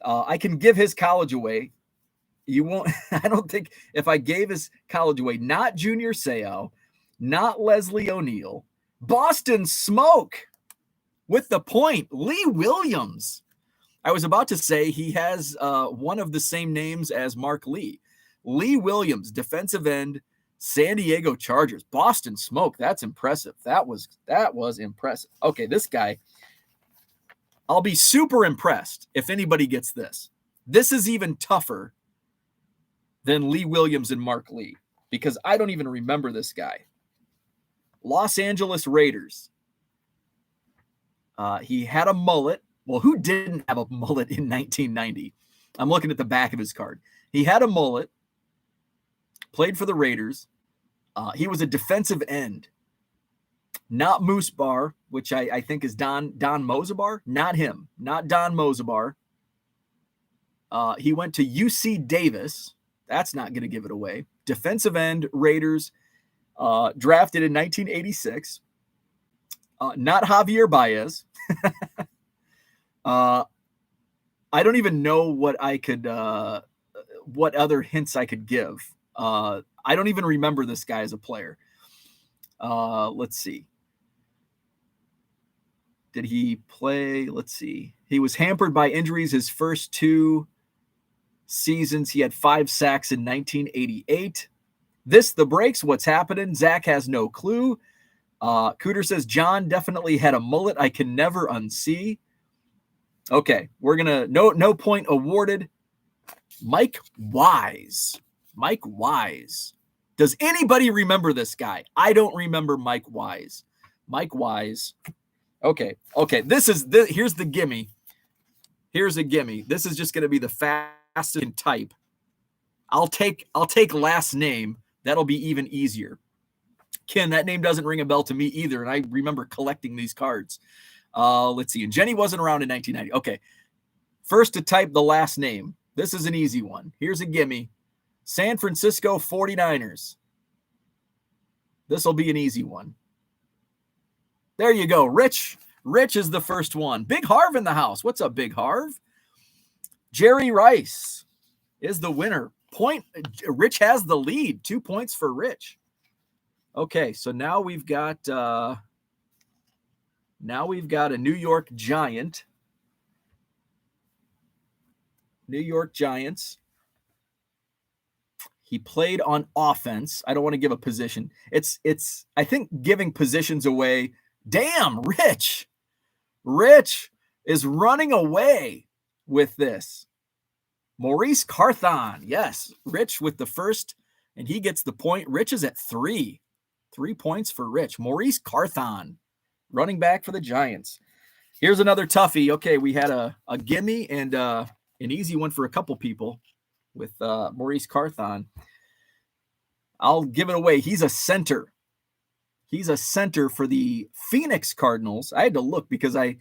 I can give his college away. You won't. I don't think if I gave his college away, not Junior Seau, not Leslie O'Neal, Boston Smoke with the point, Lee Williams. I was about to say he has one of the same names as Mark Lee. Lee Williams, defensive end, San Diego Chargers, Boston Smoke. That's impressive. That was impressive. Okay, this guy, I'll be super impressed if anybody gets this. This is even tougher than Lee Williams and Mark Lee because I don't even remember this guy. Los Angeles Raiders. He had a mullet. Well, who didn't have a mullet in 1990? I'm looking at the back of his card. He had a mullet, played for the Raiders. He was a defensive end. Not Moose Bar, which I think is Don Mosebar. Not him. Not Don Mosebar. He went to UC Davis. That's not going to give it away. Defensive end, Raiders, drafted in 1986. Not Javier Baez. I don't even know what I could, what other hints I could give. I don't even remember this guy as a player. Let's see. Did he play? Let's see. He was hampered by injuries his first 2 seasons. He had 5 sacks in 1988. The breaks. What's happening? Zach has no clue. Cooter says John definitely had a mullet I can never unsee. Okay, we're gonna no point awarded. Mike Wise. Does anybody remember this guy? I don't remember Mike Wise. Okay. Here's the gimme. This is just gonna be the fastest in type. I'll take last name. That'll be even easier. Ken, that name doesn't ring a bell to me either, and I remember collecting these cards. Let's see. And Jenny wasn't around in 1990. Okay. First to type the last name. This is an easy one. Here's a gimme. San Francisco 49ers. This will be an easy one. There you go. Rich is the first one. Big Harv in the house. What's up, Big Harv? Jerry Rice is the winner. Rich has the lead. 2 points for Rich. Okay, so now we've got a New York Giant. New York Giants. He played on offense. I don't want to give a position. It's I think giving positions away. Damn, Rich is running away with this. Maurice Carthon. Yes, Rich with the first, and he gets the point. Rich is at 3. 3 points for Rich. Maurice Carthon, running back for the Giants. Here's another toughie. Okay, we had a gimme and an easy one for a couple people with Maurice Carthon. I'll give it away. He's a center. He's a center for the Phoenix Cardinals. I had to look because I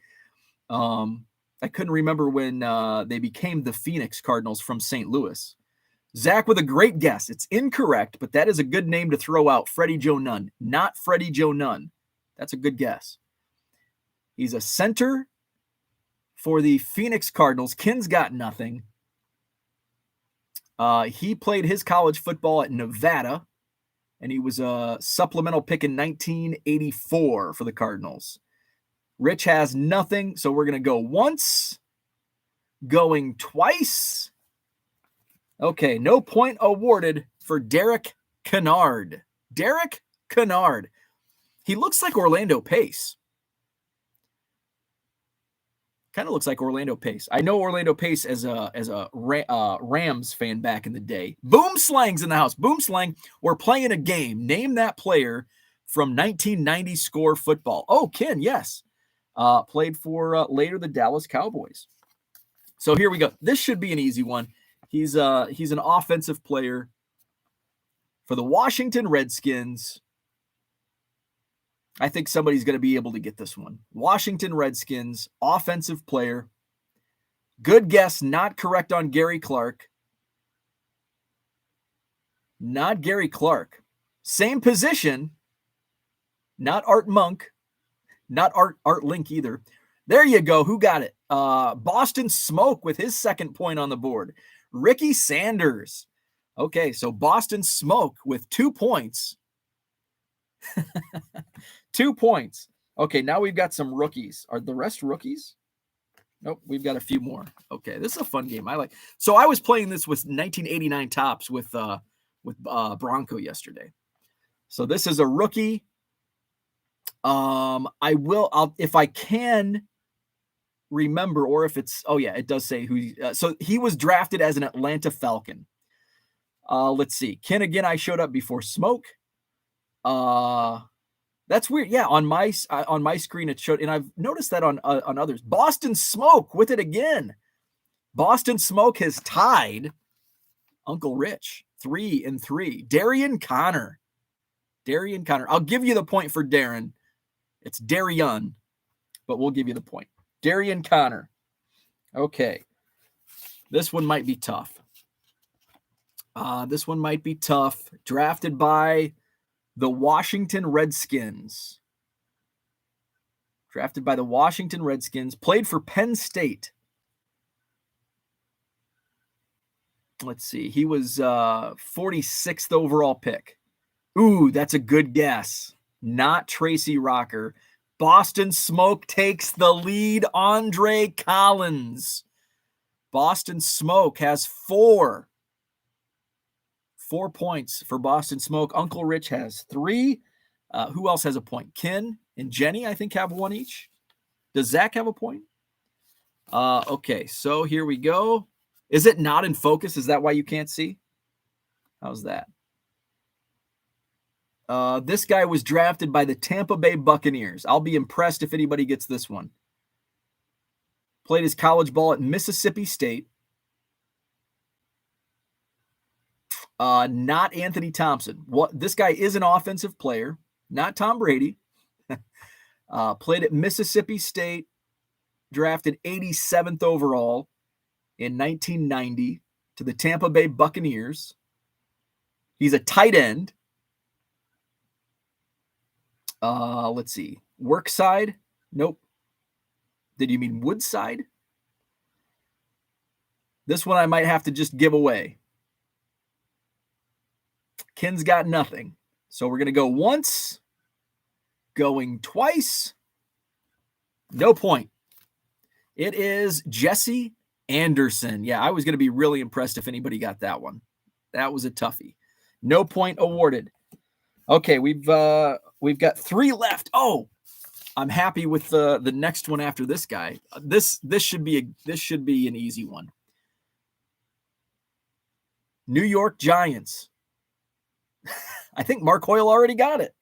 couldn't remember when they became the Phoenix Cardinals from St. Louis. Zach with a great guess. It's incorrect, but that is a good name to throw out. Freddie Joe Nunn. Not Freddie Joe Nunn. That's a good guess. He's a center for the Phoenix Cardinals. Ken's got nothing. He played his college football at Nevada, and he was a supplemental pick in 1984 for the Cardinals. Rich has nothing, so we're going to go once, going twice. Okay, no point awarded for Derek Kennard. Derek Kennard. He looks like Orlando Pace. Kind of looks like Orlando Pace. I know Orlando Pace as a Rams fan back in the day. Boom Slang's in the house. Boom Slang, we're playing a game. Name that player from 1990 Score Football. Oh, Ken, yes. Played for later the Dallas Cowboys. So here we go. This should be an easy one. He's an offensive player for the Washington Redskins. I think somebody's going to be able to get this one. Washington Redskins, offensive player. Good guess, not correct on Gary Clark. Not Gary Clark. Same position. Not Art Monk. Not Art Link either. There you go. Who got it? Boston Smoke with his second point on the board. Ricky Sanders. Okay, so Boston Smoke with 2 points. 2 points. Okay, now we've got some rookies. Are the rest rookies? Nope, we've got a few more. Okay, this is a fun game. I like. So I was playing this with 1989 Topps with Bronco yesterday. So this is a rookie. I'll if I can remember, or if it's, oh yeah, it does say who. So he was drafted as an Atlanta Falcon. Let's see. Ken, again, I showed up before Smoke. That's weird. Yeah, on my screen it showed, and I've noticed that on others. Boston Smoke with it again. Boston Smoke has tied Uncle Rich 3-3. Darian Connor. I'll give you the point for Darren. It's Darian, but we'll give you the point. Darian Connor. Okay. This one might be tough. Drafted by the Washington Redskins. Played for Penn State. Let's see. He was 46th overall pick. Ooh, that's a good guess. Not Tracy Rocker. Boston Smoke takes the lead. Andre Collins. Boston Smoke has 4 points for Boston Smoke. Uncle Rich has 3. Who else has a point? Ken and Jenny, I think, have 1 each. Does Zach have a point? Okay, so here we go. Is it not in focus? Is that why you can't see? How's that? This guy was drafted by the Tampa Bay Buccaneers. I'll be impressed if anybody gets this one. Played his college ball at Mississippi State. Not Anthony Thompson. This guy is an offensive player, not Tom Brady. Played at Mississippi State, drafted 87th overall in 1990 to the Tampa Bay Buccaneers. He's a tight end. Let's see. Workside? Nope. Did you mean Woodside? This one I might have to just give away. Ken's got nothing. So we're going to go once. Going twice. No point. It is Jesse Anderson. Yeah, I was going to be really impressed if anybody got that one. That was a toughie. No point awarded. Okay, we've got 3 left. Oh, I'm happy with the next one after this guy. This should be an easy one. New York Giants. I think Mark Hoyle already got it.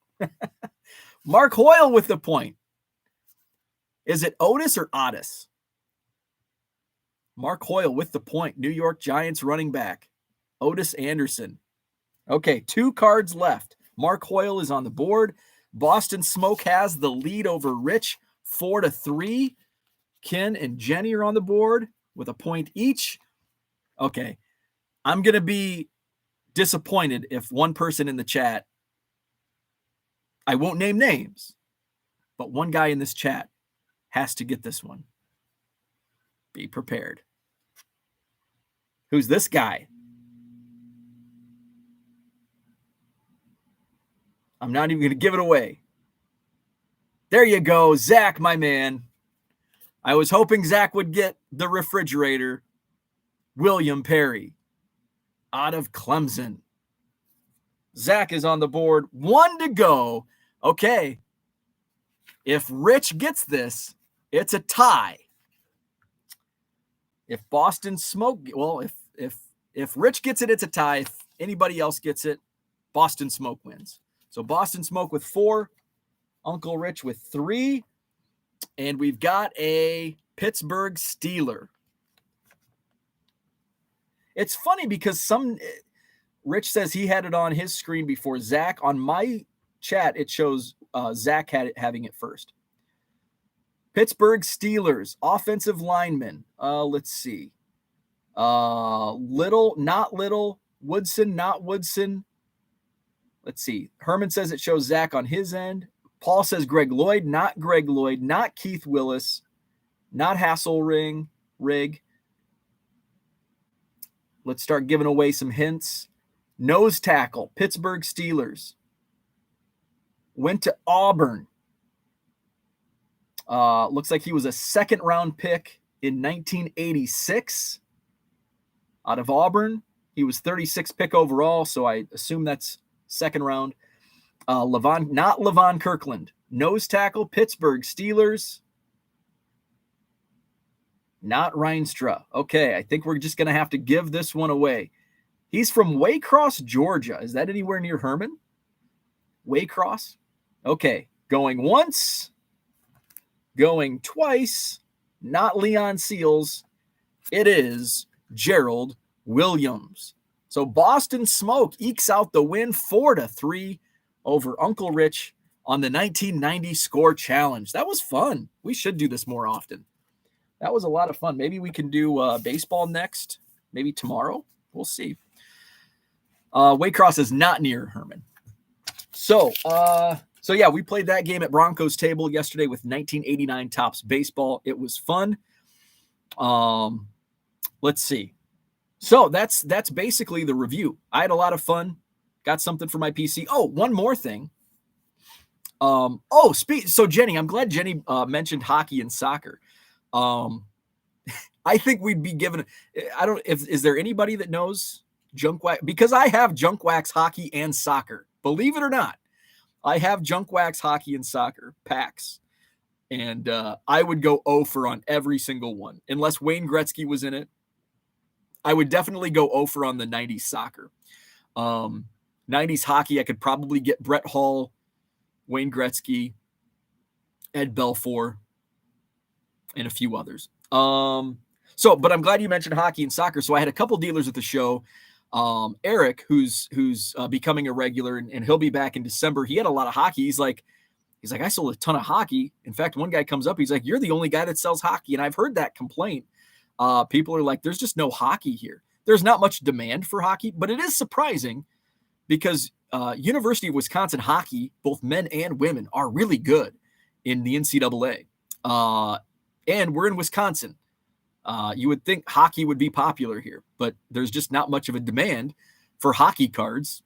Mark Hoyle with the point. Is it Otis or Otis? Mark Hoyle with the point. New York Giants running back. Otis Anderson. Okay, 2 cards left. Mark Hoyle is on the board. Boston Smoke has the lead over Rich, 4-3. Ken and Jenny are on the board with a point each. Okay, I'm going to be disappointed if one person in the chat, I won't name names, but one guy in this chat has to get this one. Be prepared. Who's this guy? I'm not even going to give it away. There you go, Zach, my man. I was hoping Zach would get the refrigerator. William Perry out of Clemson. Zach is on the board. 1 to go. Okay. If Rich gets this, it's a tie. If Boston Smoke, well, if Rich gets it, it's a tie. If anybody else gets it, Boston Smoke wins. So Boston Smoke with 4, Uncle Rich with 3, and we've got a Pittsburgh Steeler. It's funny because Rich says he had it on his screen before Zach. On my chat, it shows Zach having it first. Pittsburgh Steelers, offensive lineman. Let's see. Little, not Little. Woodson, not Woodson. Let's see. Herman says it shows Zach on his end. Paul says Greg Lloyd, not Greg Lloyd, not Keith Willis, not Hasselring, Rig. Let's start giving away some hints. Nose tackle, Pittsburgh Steelers. Went to Auburn. Looks like he was a second-round pick in 1986 out of Auburn. He was 36th pick overall, so I assume that's second round. Not Levon Kirkland. Nose tackle, Pittsburgh Steelers. Not Reinstra. Okay, I think we're just going to have to give this one away. He's from Waycross, Georgia. Is that anywhere near Herman? Waycross? Okay, going once. Going twice, not Leon Seals. It is Gerald Williams. So Boston Smoke ekes out the win 4-3 over Uncle Rich on the 1990 Score Challenge. That was fun. We should do this more often. That was a lot of fun. Maybe we can do baseball next. Maybe tomorrow. We'll see. Waycross is not near Herman. So yeah, we played that game at Broncos Table yesterday with 1989 Topps Baseball. It was fun. Let's see. So that's basically the review. I had a lot of fun. Got something for my PC. Oh, one more thing. So Jenny, I'm glad Jenny mentioned hockey and soccer. I think we'd be given. Is there anybody that knows Junk Wax? Because I have Junk Wax hockey and soccer. Believe it or not. I have Junk Wax hockey and soccer packs, and I would go 0 for on every single one. Unless Wayne Gretzky was in it, I would definitely go 0 for on the 90s soccer. 90s hockey, I could probably get Brett Hall, Wayne Gretzky, Ed Belfour, and a few others. But I'm glad you mentioned hockey and soccer. So I had a couple dealers at the show. Eric, who's becoming a regular, and he'll be back in December. He had a lot of hockey. He's like, I sold a ton of hockey. In fact, one guy comes up, he's like, you're the only guy that sells hockey. And I've heard that complaint. People are like, there's just no hockey here. There's not much demand for hockey, but it is surprising because University of Wisconsin hockey, both men and women, are really good in the NCAA. And we're in Wisconsin. You would think hockey would be popular here, but there's just not much of a demand for hockey cards,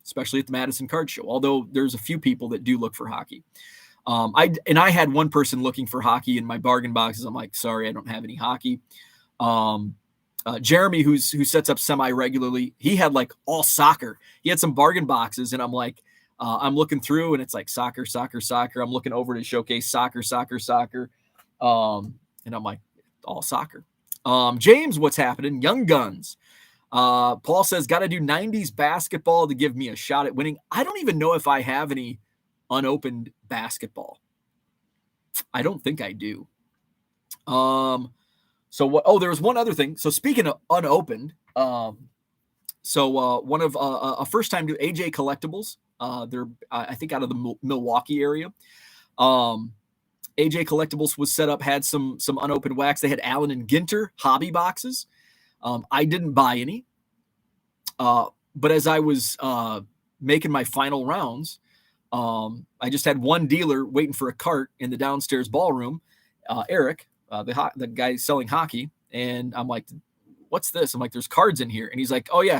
especially at the Madison Card Show, although there's a few people that do look for hockey. I had one person looking for hockey in my bargain boxes. I'm like, sorry, I don't have any hockey. Jeremy, who sets up semi-regularly, he had like all soccer. He had some bargain boxes, and I'm like, I'm looking through, and it's like soccer, soccer, soccer. I'm looking over to showcase soccer, soccer, soccer. And I'm like, all soccer. James, what's happening? Young Guns. Paul says, got to do 90s basketball to give me a shot at winning. I don't even know if I have any unopened basketball. I don't think I do. There was one other thing. So speaking of unopened, one of a first time to AJ Collectibles. They're I think out of the Milwaukee area. AJ Collectibles was set up, had some unopened wax. They had Allen and Ginter hobby boxes. I didn't buy any. But as I was making my final rounds, I just had one dealer waiting for a cart in the downstairs ballroom, Eric, the guy selling hockey. And I'm like, what's this? I'm like, there's cards in here. And he's like, oh yeah,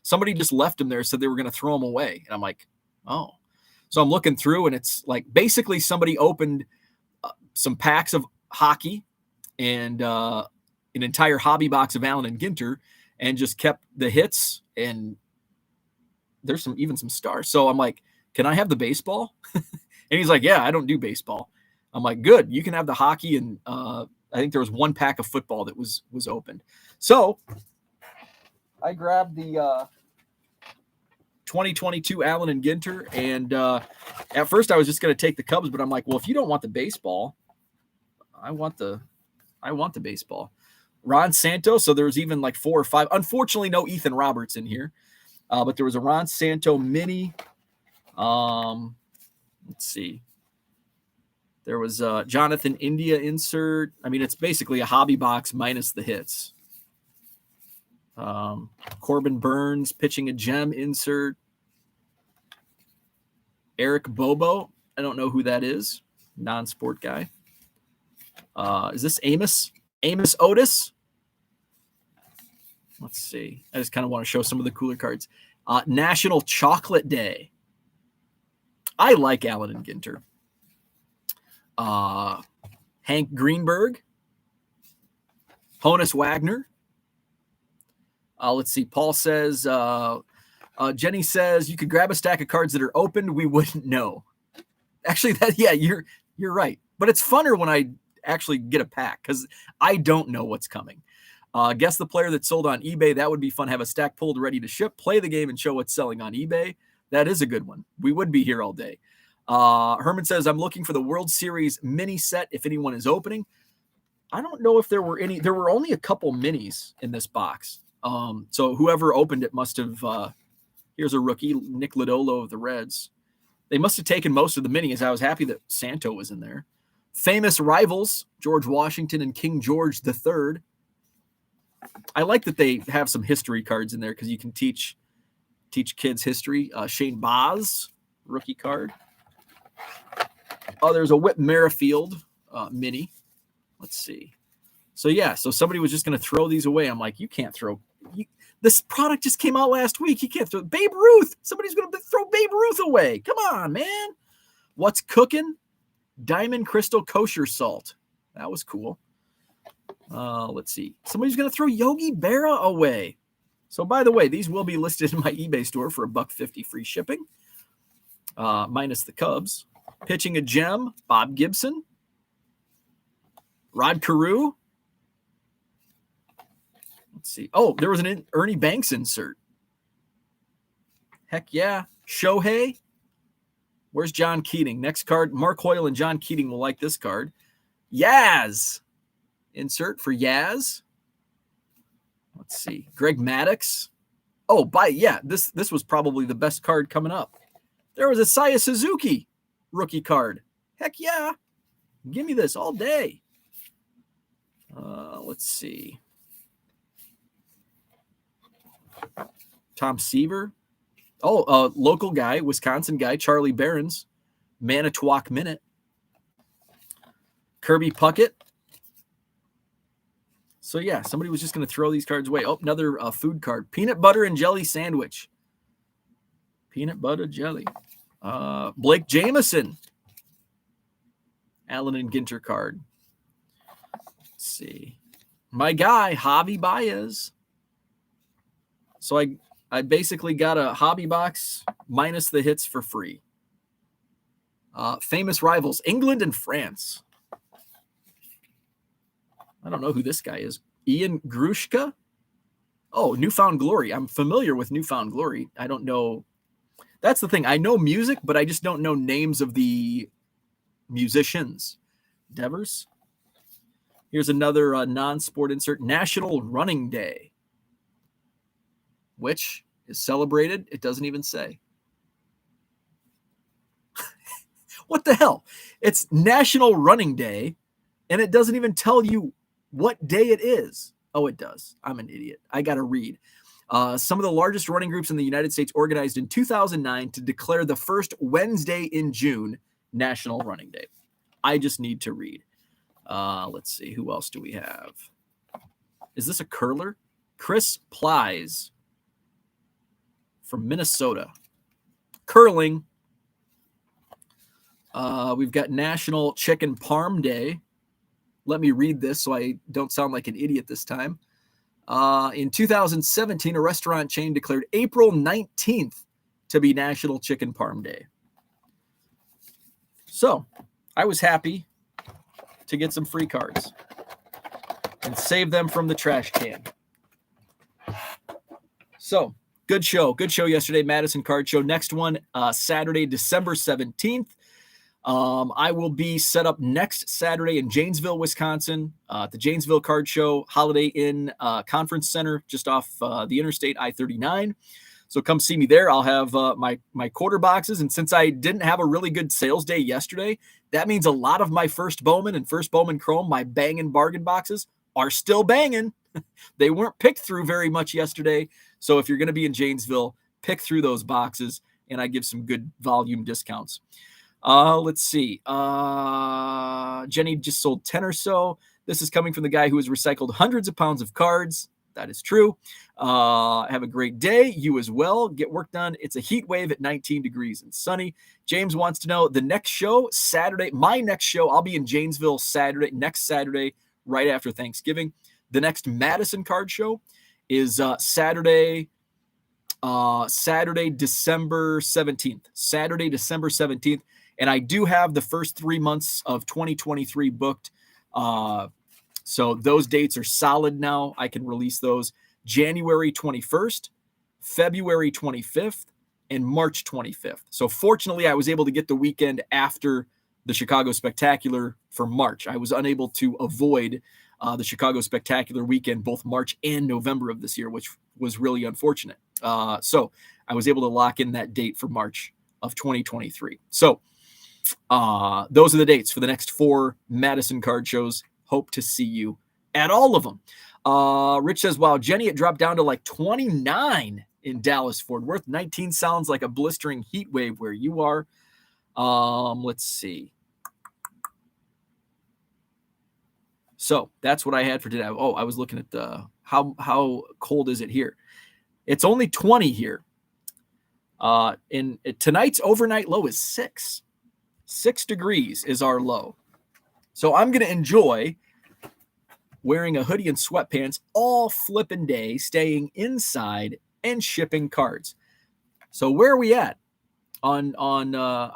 somebody just left them there, said they were going to throw them away. And I'm like, oh. So I'm looking through, and it's like basically somebody opened some packs of hockey and an entire hobby box of Allen and Ginter, and just kept the hits, and there's even some stars. So I'm like, can I have the baseball? And he's like, yeah, I don't do baseball. I'm like, good, you can have the hockey. And I think there was one pack of football that was opened. So I grabbed the 2022 Allen and Ginter, and at first I was just going to take the Cubs, but I'm like, well, if you don't want the baseball, I want the baseball. Ron Santo. So there was even like 4 or 5. Unfortunately, no Ethan Roberts in here. But there was a Ron Santo mini. Let's see. There was Jonathan India insert. I mean, it's basically a hobby box minus the hits. Corbin Burns pitching a gem insert. Eric Bobo. I don't know who that is. Non-sport guy. Is this Amos? Amos Otis? Let's see. I just kind of want to show some of the cooler cards. National Chocolate Day. I like Allen and Ginter. Hank Greenberg. Honus Wagner. Let's see. Paul says, Jenny says, you could grab a stack of cards that are opened. We wouldn't know. Actually, you're right. But it's funner when I actually get a pack because I don't know what's coming. Guess the player that sold on eBay. That would be fun. Have a stack pulled ready to ship. Play the game and show what's selling on eBay. That is a good one. We would be here all day. Herman says, I'm looking for the World Series mini set if anyone is opening. I don't know if there were any. There were only a couple minis in this box. So whoever opened it must have, here's a rookie, Nick Lodolo of the Reds. They must have taken most of the minis. I was happy that Santo was in there. Famous rivals, George Washington and King George III. I like that they have some history cards in there because you can teach kids history. Shane Baz, rookie card. Oh, there's a Whit Merrifield mini. Let's see. So somebody was just going to throw these away. I'm like, you can't throw. This product just came out last week. You can't throw Babe Ruth. Somebody's going to throw Babe Ruth away. Come on, man. What's cooking? Diamond Crystal Kosher Salt. That was cool. Let's see. Somebody's going to throw Yogi Berra away. So, by the way, these will be listed in my eBay store for $1.50 free shipping, minus the Cubs. Pitching a gem, Bob Gibson. Rod Carew. Let's see. Oh, there was an Ernie Banks insert. Heck yeah. Shohei. Where's John Keating? Next card. Mark Hoyle and John Keating will like this card. Yaz. Insert for Yaz. Let's see. Greg Maddux. Oh, this was probably the best card coming up. There was a Saya Suzuki rookie card. Heck yeah. Give me this all day. Let's see. Tom Seaver. Oh, local guy, Wisconsin guy, Charlie Barons. Manitowoc Minute. Kirby Puckett. So, somebody was just going to throw these cards away. Oh, another food card. Peanut butter and jelly sandwich. Peanut butter jelly. Blake Jameson. Allen and Ginter card. Let's see. My guy, Javi Baez. So I basically got a hobby box minus the hits for free. Famous rivals, England and France. I don't know who this guy is. Ian Grushka? Oh, Newfound Glory. I'm familiar with Newfound Glory. I don't know. That's the thing. I know music, but I just don't know names of the musicians. Devers. Here's another non-sport insert. National Running Day. Which is celebrated. It doesn't even say. What the hell? It's National Running Day, and it doesn't even tell you what day it is. Oh, it does. I'm an idiot. I got to read. Some of the largest running groups in the United States organized in 2009 to declare the first Wednesday in June National Running Day. I just need to read. Let's see. Who else do we have? Is this a curler? Chris Plies from Minnesota. Curling. We've got National Chicken Parm Day. Let me read this so I don't sound like an idiot this time. In 2017, a restaurant chain declared April 19th to be National Chicken Parm Day. So I was happy to get some free cards and save them from the trash can. So good show yesterday, Madison Card Show. Next one, Saturday, December 17th. I will be set up next Saturday in Janesville, Wisconsin, at the Janesville Card Show, Holiday Inn Conference Center, just off the Interstate I-39. So come see me there. I'll have my quarter boxes. And since I didn't have a really good sales day yesterday, that means a lot of my First Bowman and First Bowman Chrome, my banging bargain boxes, are still banging. They weren't picked through very much yesterday. So if you're going to be in Janesville, pick through those boxes, and I give some good volume discounts. Let's see. Jenny just sold 10 or so. This is coming from the guy who has recycled hundreds of pounds of cards. That is true. Have a great day. You as well. Get work done. It's a heat wave at 19 degrees and sunny. James wants to know the next show, Saturday. My next show, I'll be in Janesville next Saturday, right after Thanksgiving. The next Madison Card Show is Saturday, December 17th. Saturday, December 17th. And I do have the first 3 months of 2023 booked. So those dates are solid now. I can release those January 21st, February 25th, and March 25th. So fortunately, I was able to get the weekend after the Chicago Spectacular for March. I was unable to avoid the Chicago Spectacular weekend, both March and November of this year, which was really unfortunate. So I was able to lock in that date for March of 2023. So those are the dates for the next 4 Madison Card Shows. Hope to see you at all of them. Rich says, wow, Jenny, it dropped down to like 29 in Dallas, Fort Worth. 19 sounds like a blistering heat wave where you are. Let's see. So that's what I had for today. Oh, I was looking at the how cold is it here? It's only 20 here. Tonight's overnight low is 6. 6 degrees is our low. So I'm going to enjoy wearing a hoodie and sweatpants all flipping day, staying inside and shipping cards. So where are we at on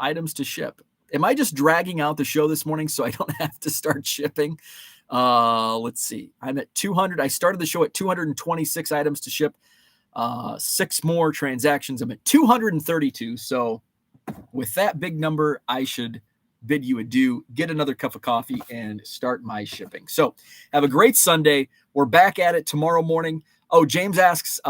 items to ship? Am I just dragging out the show this morning so I don't have to start shipping? Let's see. I'm at 200. I started the show at 226 items to ship. 6 more transactions. I'm at 232. So with that big number, I should bid you adieu, get another cup of coffee, and start my shipping. So have a great Sunday. We're back at it tomorrow morning. Oh, James asks,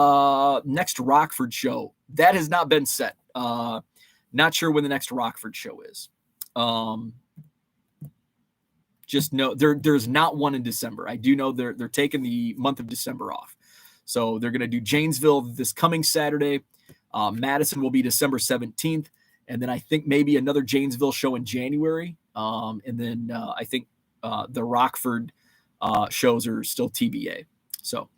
next Rockford show. That has not been set. Not sure when the next Rockford show is. Just know there's not one in December. I do know they're taking the month of December off. So they're going to do Janesville this coming Saturday. Madison will be December 17th. And then I think maybe another Janesville show in January. And then I think the Rockford shows are still TBA. So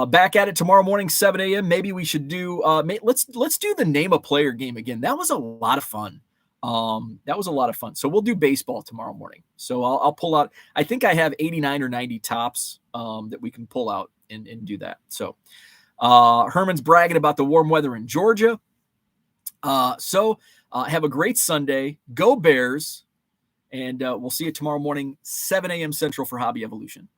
back at it tomorrow morning, 7 a.m. Maybe we should do let's do the name a player game again. That was a lot of fun. So we'll do baseball tomorrow morning. So I'll pull out. I think I have 89 or 90 tops that we can pull out and do that. So Herman's bragging about the warm weather in Georgia. So have a great Sunday. Go Bears. And we'll see you tomorrow morning, 7 a.m. Central for Hobby Evolution.